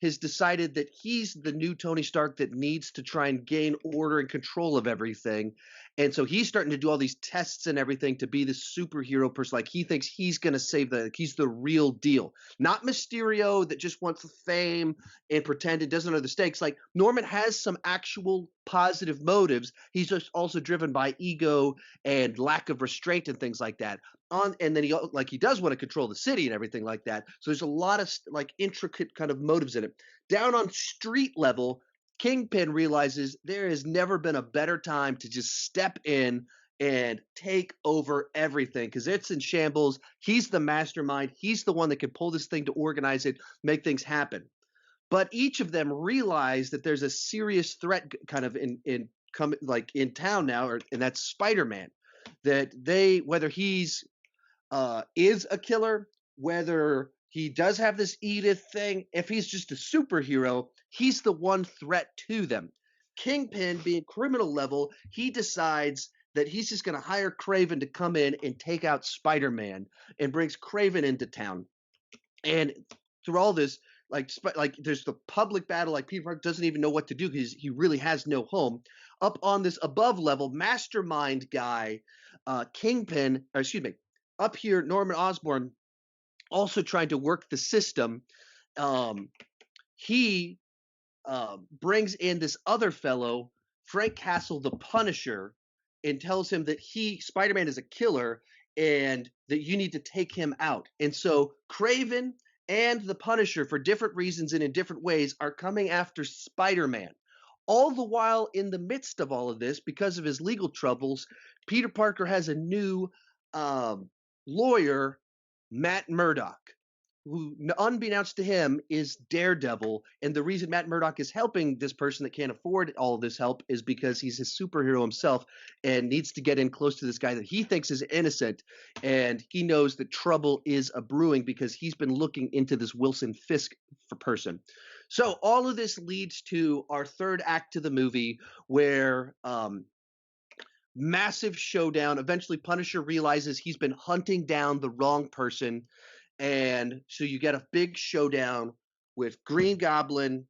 has decided that he's the new Tony Stark that needs to try and gain order and control of everything. And so he's starting to do all these tests and everything to be this superhero person. Like he thinks he's going to save he's the real deal. Not Mysterio that just wants the fame and pretend it doesn't know the stakes. Like Norman has some actual positive motives. He's just also driven by ego and lack of restraint and things like that. And then he does want to control the city and everything like that. So there's a lot of like intricate kind of motives in it. Down on street level, Kingpin realizes there has never been a better time to just step in and take over everything because it's in shambles. He's the mastermind. He's the one that can pull this thing to organize it, make things happen. But each of them realize that there's a serious threat kind of in town now, and that's Spider-Man. That whether he's is a killer, whether he does have this Edith thing, if he's just a superhero, he's the one threat to them. Kingpin, being criminal level, he decides that he's just going to hire Kraven to come in and take out Spider-Man, and brings Kraven into town. And through all this, like there's the public battle, like Peter Parker doesn't even know what to do because he really has no home. Up on this above level, mastermind guy, Kingpin, up here, Norman Osborn, also trying to work the system. He brings in this other fellow, Frank Castle, the Punisher, and tells him that Spider-Man is a killer and that you need to take him out. And so Kraven and the Punisher, for different reasons and in different ways, are coming after Spider-Man. All the while, in the midst of all of this, because of his legal troubles, Peter Parker has a new lawyer, Matt Murdock, who, unbeknownst to him, is Daredevil. And the reason Matt Murdock is helping this person that can't afford all of this help is because he's a superhero himself and needs to get in close to this guy that he thinks is innocent. And he knows that trouble is a brewing because he's been looking into this Wilson Fisk person. So all of this leads to our third act to the movie, where massive showdown. Eventually, Punisher realizes he's been hunting down the wrong person. And so you get a big showdown with Green Goblin,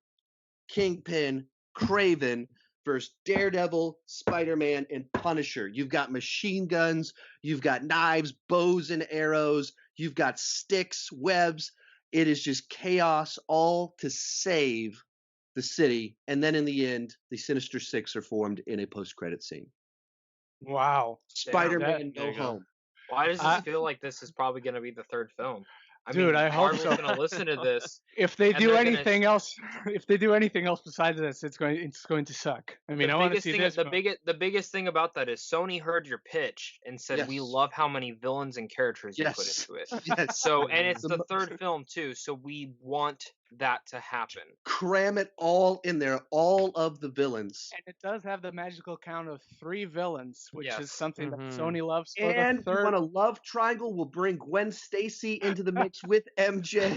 Kingpin, Kraven. versus Daredevil, Spider-Man, and Punisher. You've got machine guns, you've got knives, bows and arrows, you've got sticks, webs. It is just chaos, all to save the city. And then in the end, the Sinister Six are formed in a post-credit scene. Wow. Spider-Man there No you go. Home. Why does I- this feel like this is probably going to be the third film? I Dude, mean, I hope Marvel's so. going to listen to this. If they And do they're gonna anything else, if they do anything else besides this, it's going to suck. I mean, I want to see this. The biggest thing about that is Sony heard your pitch and said, "We Yes. love how many villains and characters you put Yes. into it." Yes. So, and it's the third film too, so we want that to happen. Cram it all in there, all of the villains. And it does have the magical count of 3 villains, which Yes. is something that Mhm. Sony loves. For And the if you third, want a love triangle, we'll bring Gwen Stacy into the mix with MJ.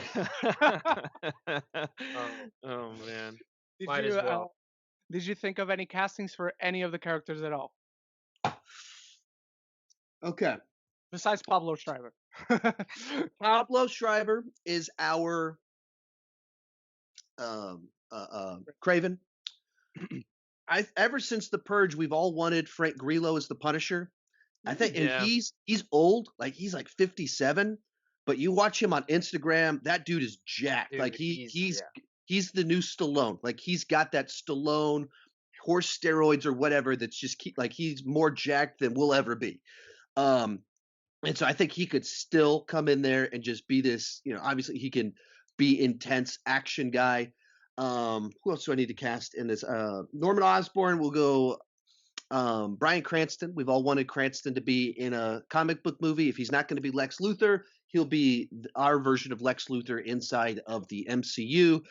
Oh man. did Might you as well. did you think of any castings for any of the characters at all, Okay. besides Pablo Schreiber? Pablo Schreiber is our Craven. Ever since The Purge, we've all wanted Frank Grillo as the Punisher. I think, and Yeah. he's old, like he's like 57, but you watch him on Instagram, that dude is jacked. Dude, like he's he's the new Stallone. Like he's got that Stallone horse steroids or whatever that's just like he's more jacked than we'll ever be. And so I think he could still come in there and just be this, obviously he can be intense action guy. Who else do I need to cast in this? Norman Osborn will go. Bryan Cranston. We've all wanted Cranston to be in a comic book movie. If he's not going to be Lex Luthor, he'll be our version of Lex Luthor inside of the MCU.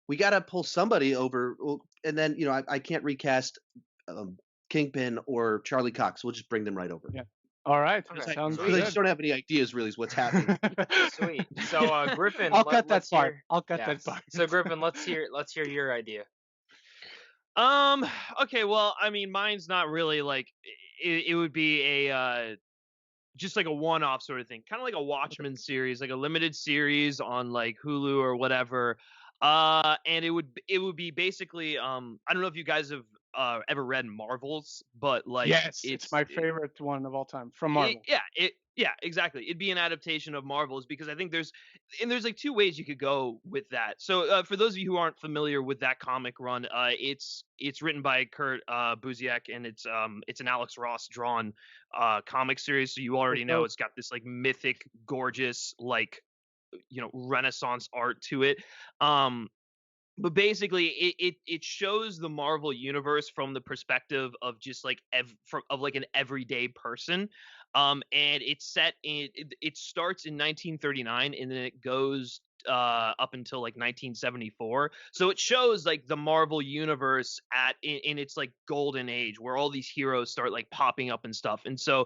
We got to pull somebody over, and then I can't recast Kingpin or Charlie Cox. We'll just bring them right over. Yeah. All right, Okay. sounds Because I good. just don't have any ideas really is what's happening. Sweet. So, Griffin, I'll cut that let's part. hear- I'll cut yeah. that part. So, Griffin, let's hear your idea. Okay, well, I mean, mine's not really like it would be a just like a one-off sort of thing, kind of like a Watchmen series, like a limited series on like Hulu or whatever. And it would be basically I don't know if you guys have ever read Marvels, but like Yes, it's my favorite one of all time from Marvel. Yeah, exactly. It'd be an adaptation of Marvels because I think there's like 2 ways you could go with that. So for those of you who aren't familiar with that comic run, it's written by Kurt Busiek, and it's an Alex Ross drawn comic series. So you already know it's got this like mythic, gorgeous, like Renaissance art to it. But basically, it shows the Marvel universe from the perspective of just like of like an everyday person. And it's set in it starts in 1939 and then it goes up until like 1974. So it shows like the Marvel universe in its like golden age where all these heroes start like popping up and stuff. And so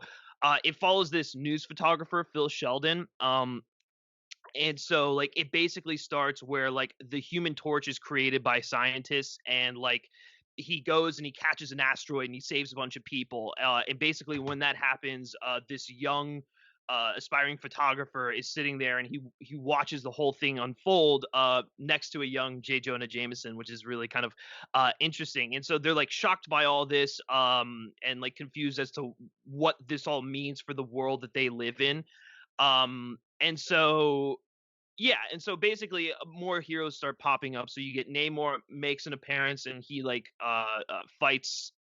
it follows this news photographer, Phil Sheldon. And so like it basically starts where like the Human Torch is created by scientists, and like he goes and he catches an asteroid and he saves a bunch of people. And basically when that happens, this young aspiring photographer is sitting there and he watches the whole thing unfold next to a young J. Jonah Jameson, which is really kind of interesting. And so they're like shocked by all this and like confused as to what this all means for the world that they live in. And so basically more heroes start popping up. So you get Namor makes an appearance and he like fights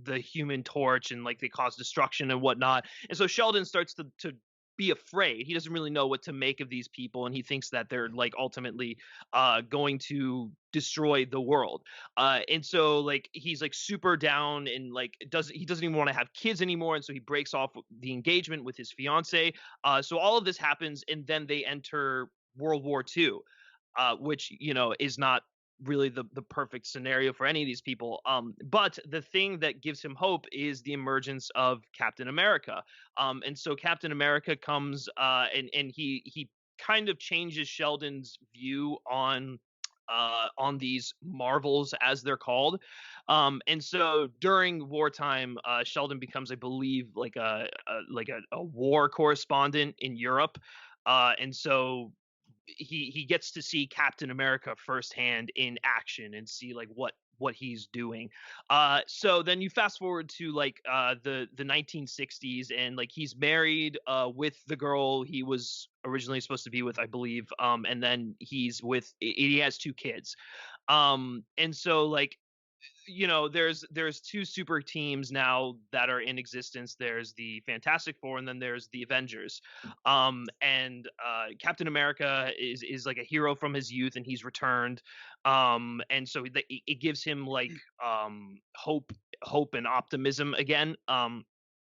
the Human Torch and like they cause destruction and whatnot. And so Sheldon starts to be afraid. He doesn't really know what to make of these people, and he thinks that they're like ultimately going to destroy the world. And so like he's like super down and like he doesn't even want to have kids anymore, and so he breaks off the engagement with his fiance. So all of this happens, and then they enter World War II, which is not really the perfect scenario for any of these people. But the thing that gives him hope is the emergence of Captain America. And so Captain America comes and he kind of changes Sheldon's view on these Marvels, as they're called. And so during wartime, Sheldon becomes, I believe, like a war correspondent in Europe. And so he gets to see Captain America firsthand in action and see like what what he's doing. So then you fast forward to like the 1960s, and like he's married with the girl he was originally supposed to be with, I believe. And then he has 2 kids. And so like, there's 2 super teams now that are in existence. There's the Fantastic Four, and then there's the Avengers. And Captain America is like a hero from his youth, and he's returned. And so it gives him like hope and optimism again.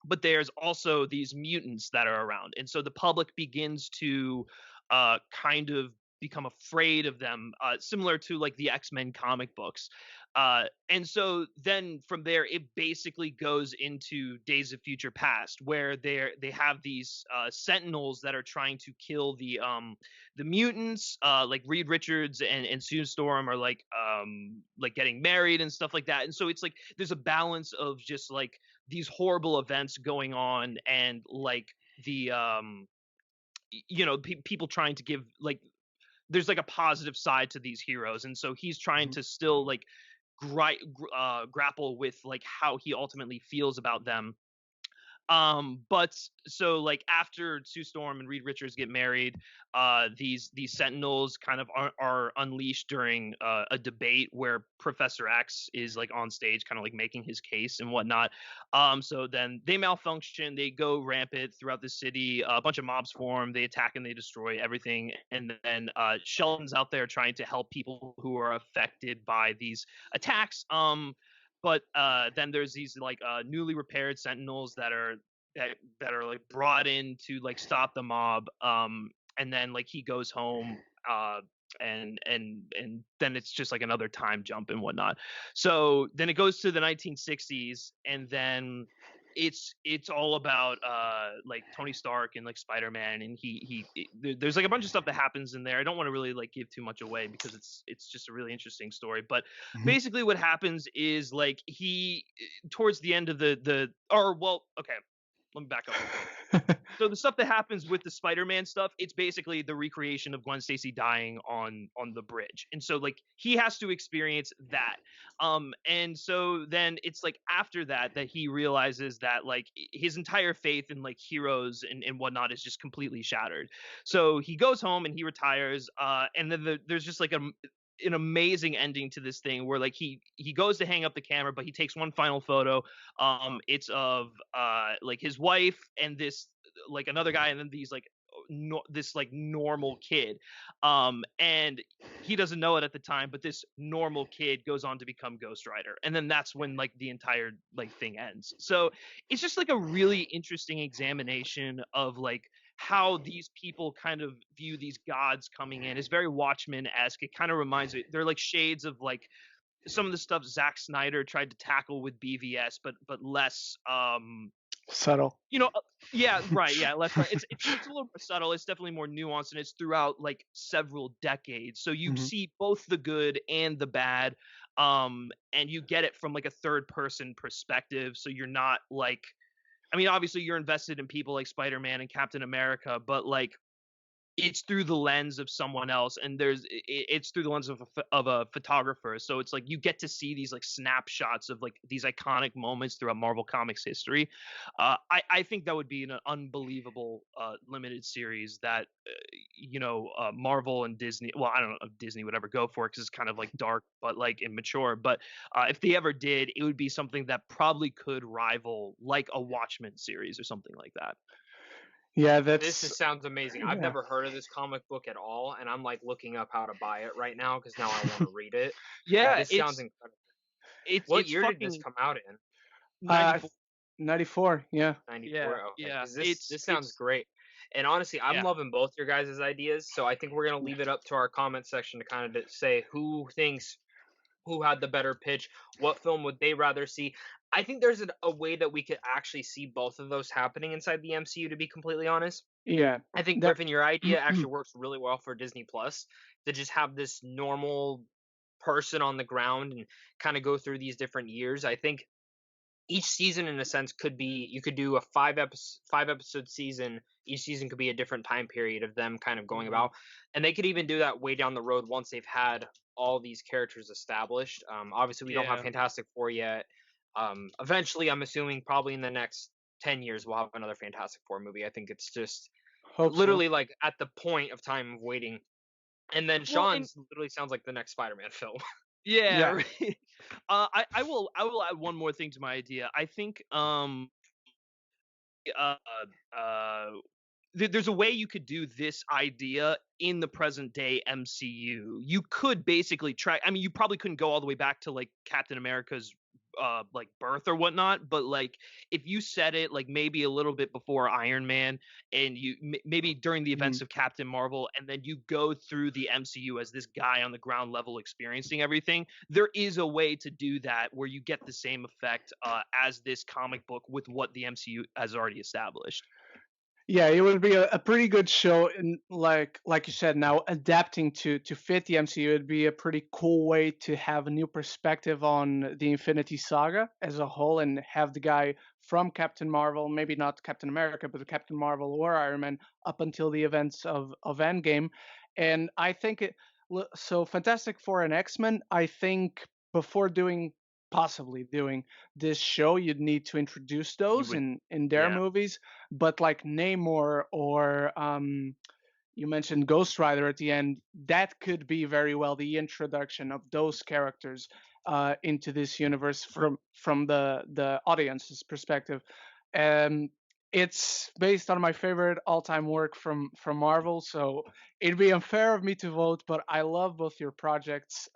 But there's also these mutants that are around, and so the public begins to kind of become afraid of them, similar to like the X-Men comic books. And so then from there, it basically goes into Days of Future Past, where they have these Sentinels that are trying to kill the mutants. Like Reed Richards and Sue Storm are like getting married and stuff like that. And so it's like there's a balance of just like these horrible events going on, and like the people trying to give like there's like a positive side to these heroes, and so he's trying to still like grapple with like how he ultimately feels about them. But so like after Sue Storm and Reed Richards get married, these Sentinels kind of are unleashed during a debate where Professor X is like on stage, kind of like making his case and whatnot. So then they malfunction, they go rampant throughout the city. A bunch of mobs form, they attack and they destroy everything. And then Sheldon's out there trying to help people who are affected by these attacks. But then there's these like newly repaired Sentinels that are like brought in to like stop the mob. And then like he goes home, and then it's just like another time jump and whatnot. So then it goes to the 1960s, and then it's all about like Tony Stark and like Spider-Man, and there's like a bunch of stuff that happens in there. I don't want to really like give too much away because it's just a really interesting story. But basically what happens is like he towards the end of okay, let me back up. So the stuff that happens with the Spider-Man stuff, it's basically the recreation of Gwen Stacy dying on the bridge. And so like he has to experience that. And so then it's like after that he realizes that like his entire faith in like heroes and whatnot is just completely shattered. So he goes home and he retires. And then there's just like an amazing ending to this thing where like he goes to hang up the camera, but he takes one final photo. It's of like his wife and this like another guy, and then these like this like normal kid. And he doesn't know it at the time, but this normal kid goes on to become Ghost Rider, and then that's when like the entire like thing ends. So it's just like a really interesting examination of like how these people kind of view these gods coming in. Is very Watchmen-esque. It kind of reminds me, they're like shades of like some of the stuff Zack Snyder tried to tackle with BVS, but less subtle. Yeah, right. Yeah, less. It's a little more subtle. It's definitely more nuanced, and it's throughout like several decades. So you see both the good and the bad, and you get it from like a third person perspective. So you're not like, I mean, obviously you're invested in people like Spider-Man and Captain America, but like it's through the lens of someone else, and it's through the lens of a photographer. So it's like you get to see these like snapshots of like these iconic moments throughout Marvel Comics history. I think that would be an unbelievable limited series that Marvel and Disney, well, I don't know if Disney would ever go for it because it's kind of like dark but like immature, but if they ever did, it would be something that probably could rival like a Watchmen series or something like that. Yeah, This sounds amazing. I've yeah. never heard of this comic book at all, and I'm like looking up how to buy it right now because now I want to read it. Yeah, this sounds incredible. What year did this come out in? 94. 94, yeah. 94. Yeah, okay. yeah. This sounds great. And honestly, I'm loving both your guys' ideas. So I think we're gonna leave it up to our comment section to kind of say who had the better pitch, what film would they rather see. I think there's a way that we could actually see both of those happening inside the MCU, to be completely honest. Yeah. I think, Griffin, your idea actually works really well for Disney Plus, to just have this normal person on the ground and kind of go through these different years. I think each season in a sense could be, you could do a 5 episode season. Each season could be a different time period of them kind of going about, and they could even do that way down the road once they've had all these characters established. Obviously we don't have Yeah. Fantastic Four yet. Eventually, I'm assuming probably in the next 10 years we'll have another Fantastic Four movie. I think it's just Hope so. literally like at the point of time of waiting. And then Well, and Sean's literally sounds like the next Spider-Man film. yeah, Yeah. right. I will add one more thing to my idea. I think uh uh there's a way you could do this idea in the present day MCU. You could basically try. I mean, you probably couldn't go all the way back to like Captain America's like birth or whatnot, but like if you set it like maybe a little bit before Iron Man, and you maybe during the events of Captain Marvel, and then you go through the MCU as this guy on the ground level experiencing everything. There is a way to do that where you get the same effect as this comic book with what the MCU has already established. Yeah, it would be a pretty good show, and like you said, now adapting to fit the MCU, it'd be a pretty cool way to have a new perspective on the Infinity Saga as a whole, and have the guy from Captain Marvel, maybe not Captain America, but Captain Marvel or Iron Man, up until the events of Endgame. And I think so Fantastic Four and X-Men, I think before possibly doing this show, you'd need to introduce those would- in their yeah. movies. But like Namor or you mentioned Ghost Rider at the end, that could be very well the introduction of those characters into this universe from the audience's perspective. It's based on my favorite all-time work from Marvel, so it'd be unfair of me to vote, but I love both your projects.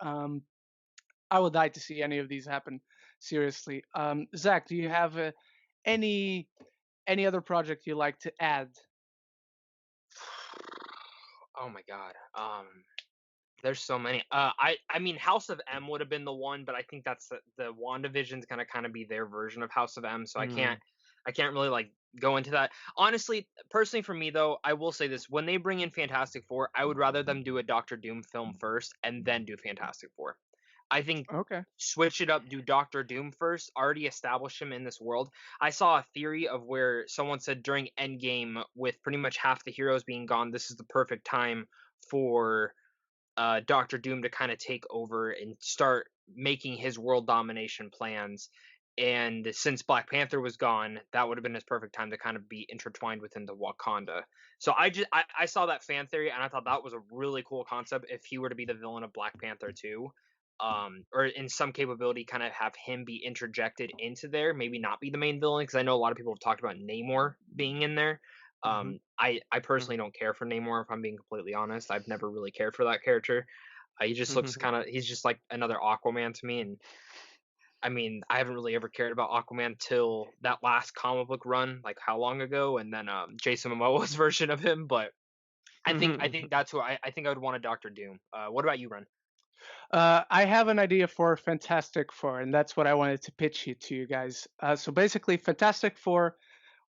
I would die to see any of these happen. Seriously, Zach, do you have any other project you like to add? Oh my god. There's so many. I mean, House of M would have been the one, but I think that's the WandaVision's gonna kind of be their version of House of M, so I can't really like go into that. Honestly, personally for me though, I will say this: when they bring in Fantastic Four, I would rather them do a Doctor Doom film first and then do Fantastic Four. I think Okay. switch it up, do Doctor Doom first, already establish him in this world. I saw a theory of where someone said during Endgame, with pretty much half the heroes being gone, this is the perfect time for Doctor Doom to kind of take over and start making his world domination plans. And since Black Panther was gone, that would have been his perfect time to kind of be intertwined within the Wakanda. So I saw that fan theory and I thought that was a really cool concept if he were to be the villain of Black Panther 2. Or in some capability, kind of have him be interjected into there, maybe not be the main villain, because I know a lot of people have talked about Namor being in there. I personally don't care for Namor, if I'm being completely honest. I've never really cared for that character. He just looks he's just like another Aquaman to me. And I mean, I haven't really ever cared about Aquaman till that last comic book run, like how long ago, and then Jason Momoa's version of him. But I think that's who I think I would want a Doctor Doom. What about you, Ren? I have an idea for Fantastic Four, and that's what I wanted to pitch to you guys. So basically, Fantastic Four,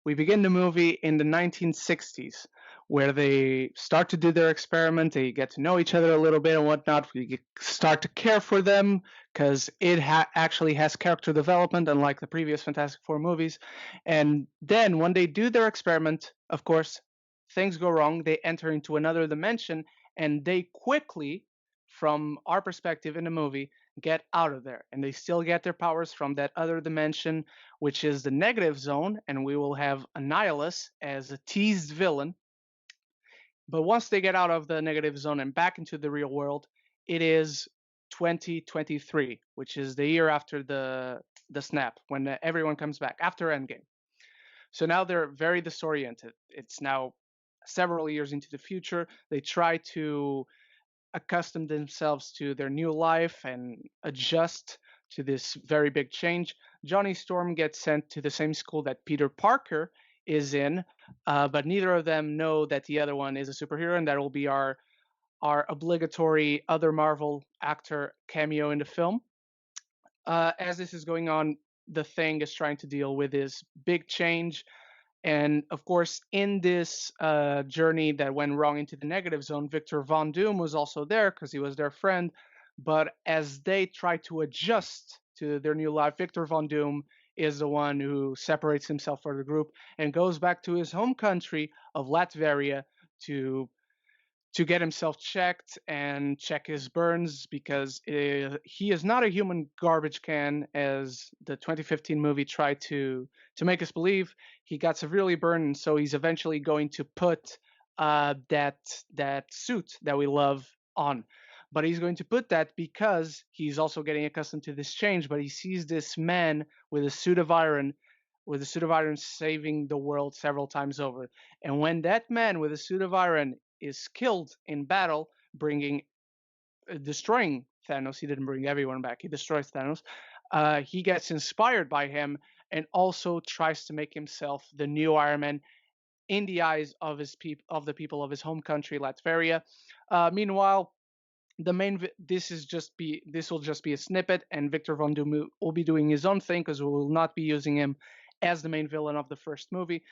we begin the movie in the 1960s, where they start to do their experiment. They get to know each other a little bit and whatnot. We start to care for them because it actually has character development, unlike the previous Fantastic Four movies. And then when they do their experiment, of course, things go wrong. They enter into another dimension, and they quickly, from our perspective in the movie, get out of there. And they still get their powers from that other dimension, which is the negative zone, and we will have Annihilus as a teased villain. But once they get out of the negative zone and back into the real world, it is 2023, which is the year after the snap, when everyone comes back after Endgame. So now they're very disoriented. It's now several years into the future. They try to accustom themselves to their new life and adjust to this very big change. Johnny Storm gets sent to the same school that Peter Parker is in, but neither of them know that the other one is a superhero, and that will be our obligatory other Marvel actor cameo in the film. As this is going on, the Thing is trying to deal with this big change. And of course, in this journey that went wrong into the negative zone, Victor Von Doom was also there because he was their friend. But as they try to adjust to their new life, Victor Von Doom is the one who separates himself from the group and goes back to his home country of Latveria to get himself checked and check his burns because he is not a human garbage can as the 2015 movie tried to make us believe. He got severely burned, and so he's eventually going to put that suit that we love on. But he's going to put that because he's also getting accustomed to this change. But he sees this man with a suit of iron, saving the world several times over. And when that man with a suit of iron is killed in battle, destroying Thanos. He didn't bring everyone back. He destroys Thanos. He gets inspired by him and also tries to make himself the new Iron Man in the eyes of the people of his home country, Latveria. Meanwhile, this will just be a snippet, and Victor Von Doom will be doing his own thing because we will not be using him as the main villain of the first movie.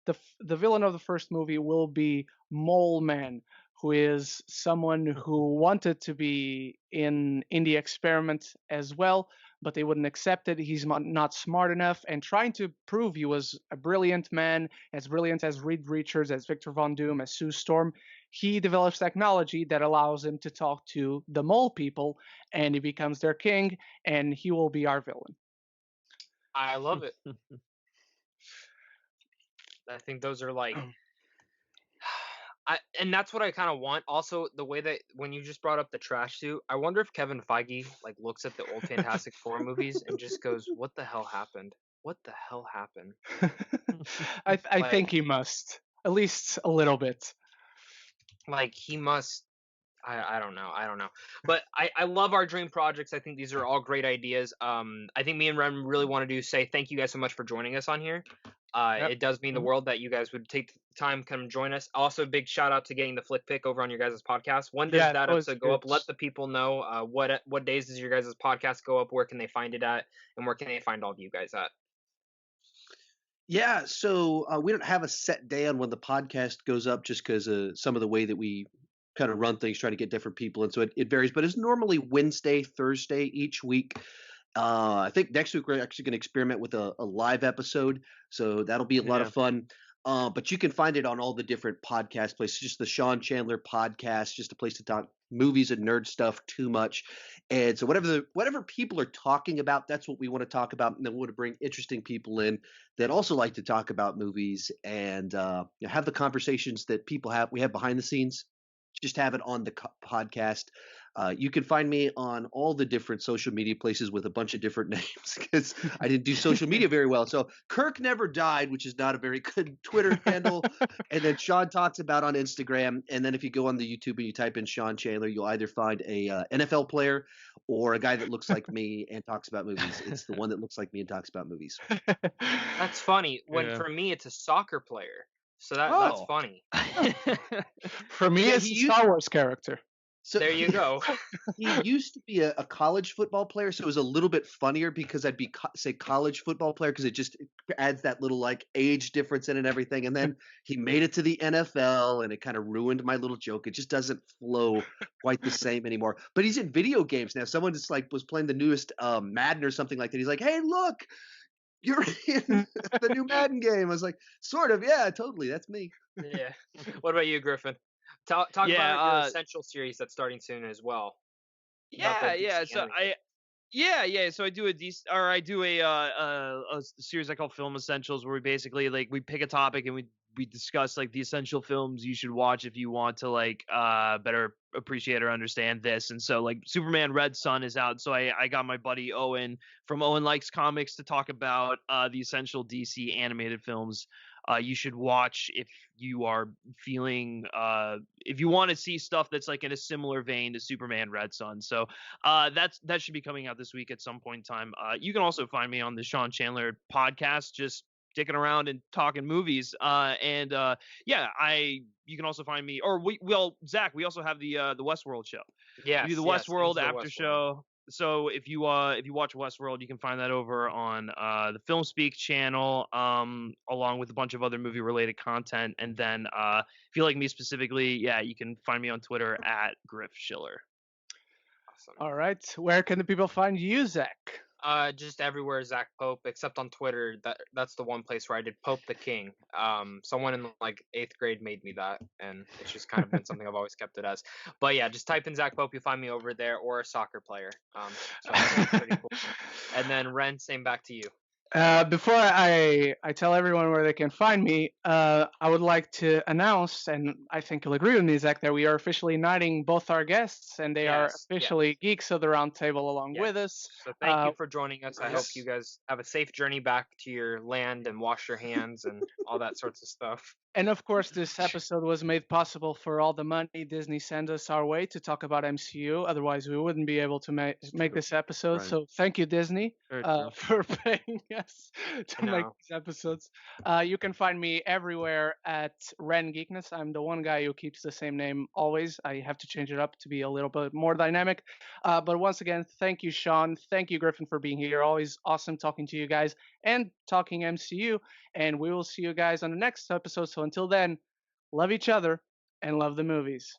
The villain of the first movie will be Mole Man, who is someone who wanted to be in the experiment as well, but they wouldn't accept it. He's not smart enough, and trying to prove he was a brilliant man, as brilliant as Reed Richards, as Victor Von Doom, as Sue Storm, he develops technology that allows him to talk to the mole people, and he becomes their king, and he will be our villain. I love it. I think those are like, and that's what I kind of want. Also, the way that when you just brought up the trash suit, I wonder if Kevin Feige like looks at the old Fantastic Four movies and just goes, "What the hell happened? What the hell happened?" I think he must, at least a little bit. Like he must. I don't know. But I love our dream projects. I think these are all great ideas. I think me and Ren really want to say thank you guys so much for joining us on here. It does mean the world that you guys would take the time come join us. Also, big shout out to getting the flick pick over on your guys' podcast. When does that episode go up? Let the people know what days does your guys' podcast go up? Where can they find it at? And where can they find all of you guys at? Yeah, so we don't have a set day on when the podcast goes up just because some of the way that we kind of run things, try to get different people. And so it varies, but it's normally Wednesday, Thursday each week. I think next week we're actually going to experiment with a live episode. So that'll be a lot of fun. But you can find it on all the different podcast places, just the Sean Chandler podcast, just a place to talk movies and nerd stuff too much. And so whatever people are talking about, that's what we want to talk about. And then we want to bring interesting people in that also like to talk about movies and have the conversations that we have behind the scenes. Just have it on the podcast. You can find me on all the different social media places with a bunch of different names because I didn't do social media very well. So Kirk Never Died, which is not a very good Twitter handle. And then Sean Talks About on Instagram. And then if you go on the YouTube and you type in Sean Chandler, you'll either find a NFL player or a guy that looks like me and talks about movies. It's the one that looks like me and talks about movies. That's funny. For me, it's a soccer player. So that's funny. For me, it's a Star Wars character. So there you go. He used to be a college football player, so it was a little bit funnier because I'd say college football player because it just adds that little like age difference in and everything. And then he made it to the NFL, and it kind of ruined my little joke. It just doesn't flow quite the same anymore. But he's in video games now. Someone just like was playing the newest Madden or something like that. He's like, "Hey, look, you're in the new Madden game." I was like, "Sort of, yeah, totally. That's me." Yeah. What about you, Griffin? Talk about your Essential series that's starting soon as well. Yeah. So So I do a series I call Film Essentials, where we basically we pick a topic and we discuss like the essential films you should watch if you want to better appreciate or understand this. And so like Superman Red Son is out, so I got my buddy Owen from Owen Likes Comics to talk about the essential DC animated films you should watch if you are feeling if you want to see stuff that's like in a similar vein to Superman Red Son. So that should be coming out this week at some point in time. You can also find me on the Sean Chandler podcast, just dicking around and talking movies. You can also find me, Zach, we also have the Westworld show. Yeah, we do the Westworld after show. So if you watch Westworld, you can find that over on the Film Speak channel, along with a bunch of other movie related content. And then if you like me specifically, you can find me on Twitter at Griff Schiller. Awesome. All right, where can the people find you, Zach? Just everywhere Zach Pope, except on Twitter. That's the one place where I did Pope the King. Someone in like 8th grade made me that, and it's just kind of been something I've always kept it as. But yeah, just type in Zach Pope, you'll find me over there, or a soccer player. So that's pretty cool. And then Ren, same back to you. Before I tell everyone where they can find me, I would like to announce, and I think you'll agree with me, Zach, that we are officially uniting both our guests, and they are Yes, officially Geeks of the Roundtable along Yes. with us. So thank you for joining us. I hope yes. you guys have a safe journey back to your land and wash your hands and all that sorts of stuff. And of course, this episode was made possible for all the money Disney sends us our way to talk about MCU. Otherwise, we wouldn't be able to make this episode. Right. So thank you, Disney, Very true. for paying us to make know. these episodes. You can find me everywhere at Ren Geekness. I'm the one guy who keeps the same name always. I have to change it up to be a little bit more dynamic. But once again, thank you, Sean. Thank you, Griffin, for being here. Always awesome talking to you guys and talking MCU. And we will see you guys on the next episode. So until then, love each other and love the movies.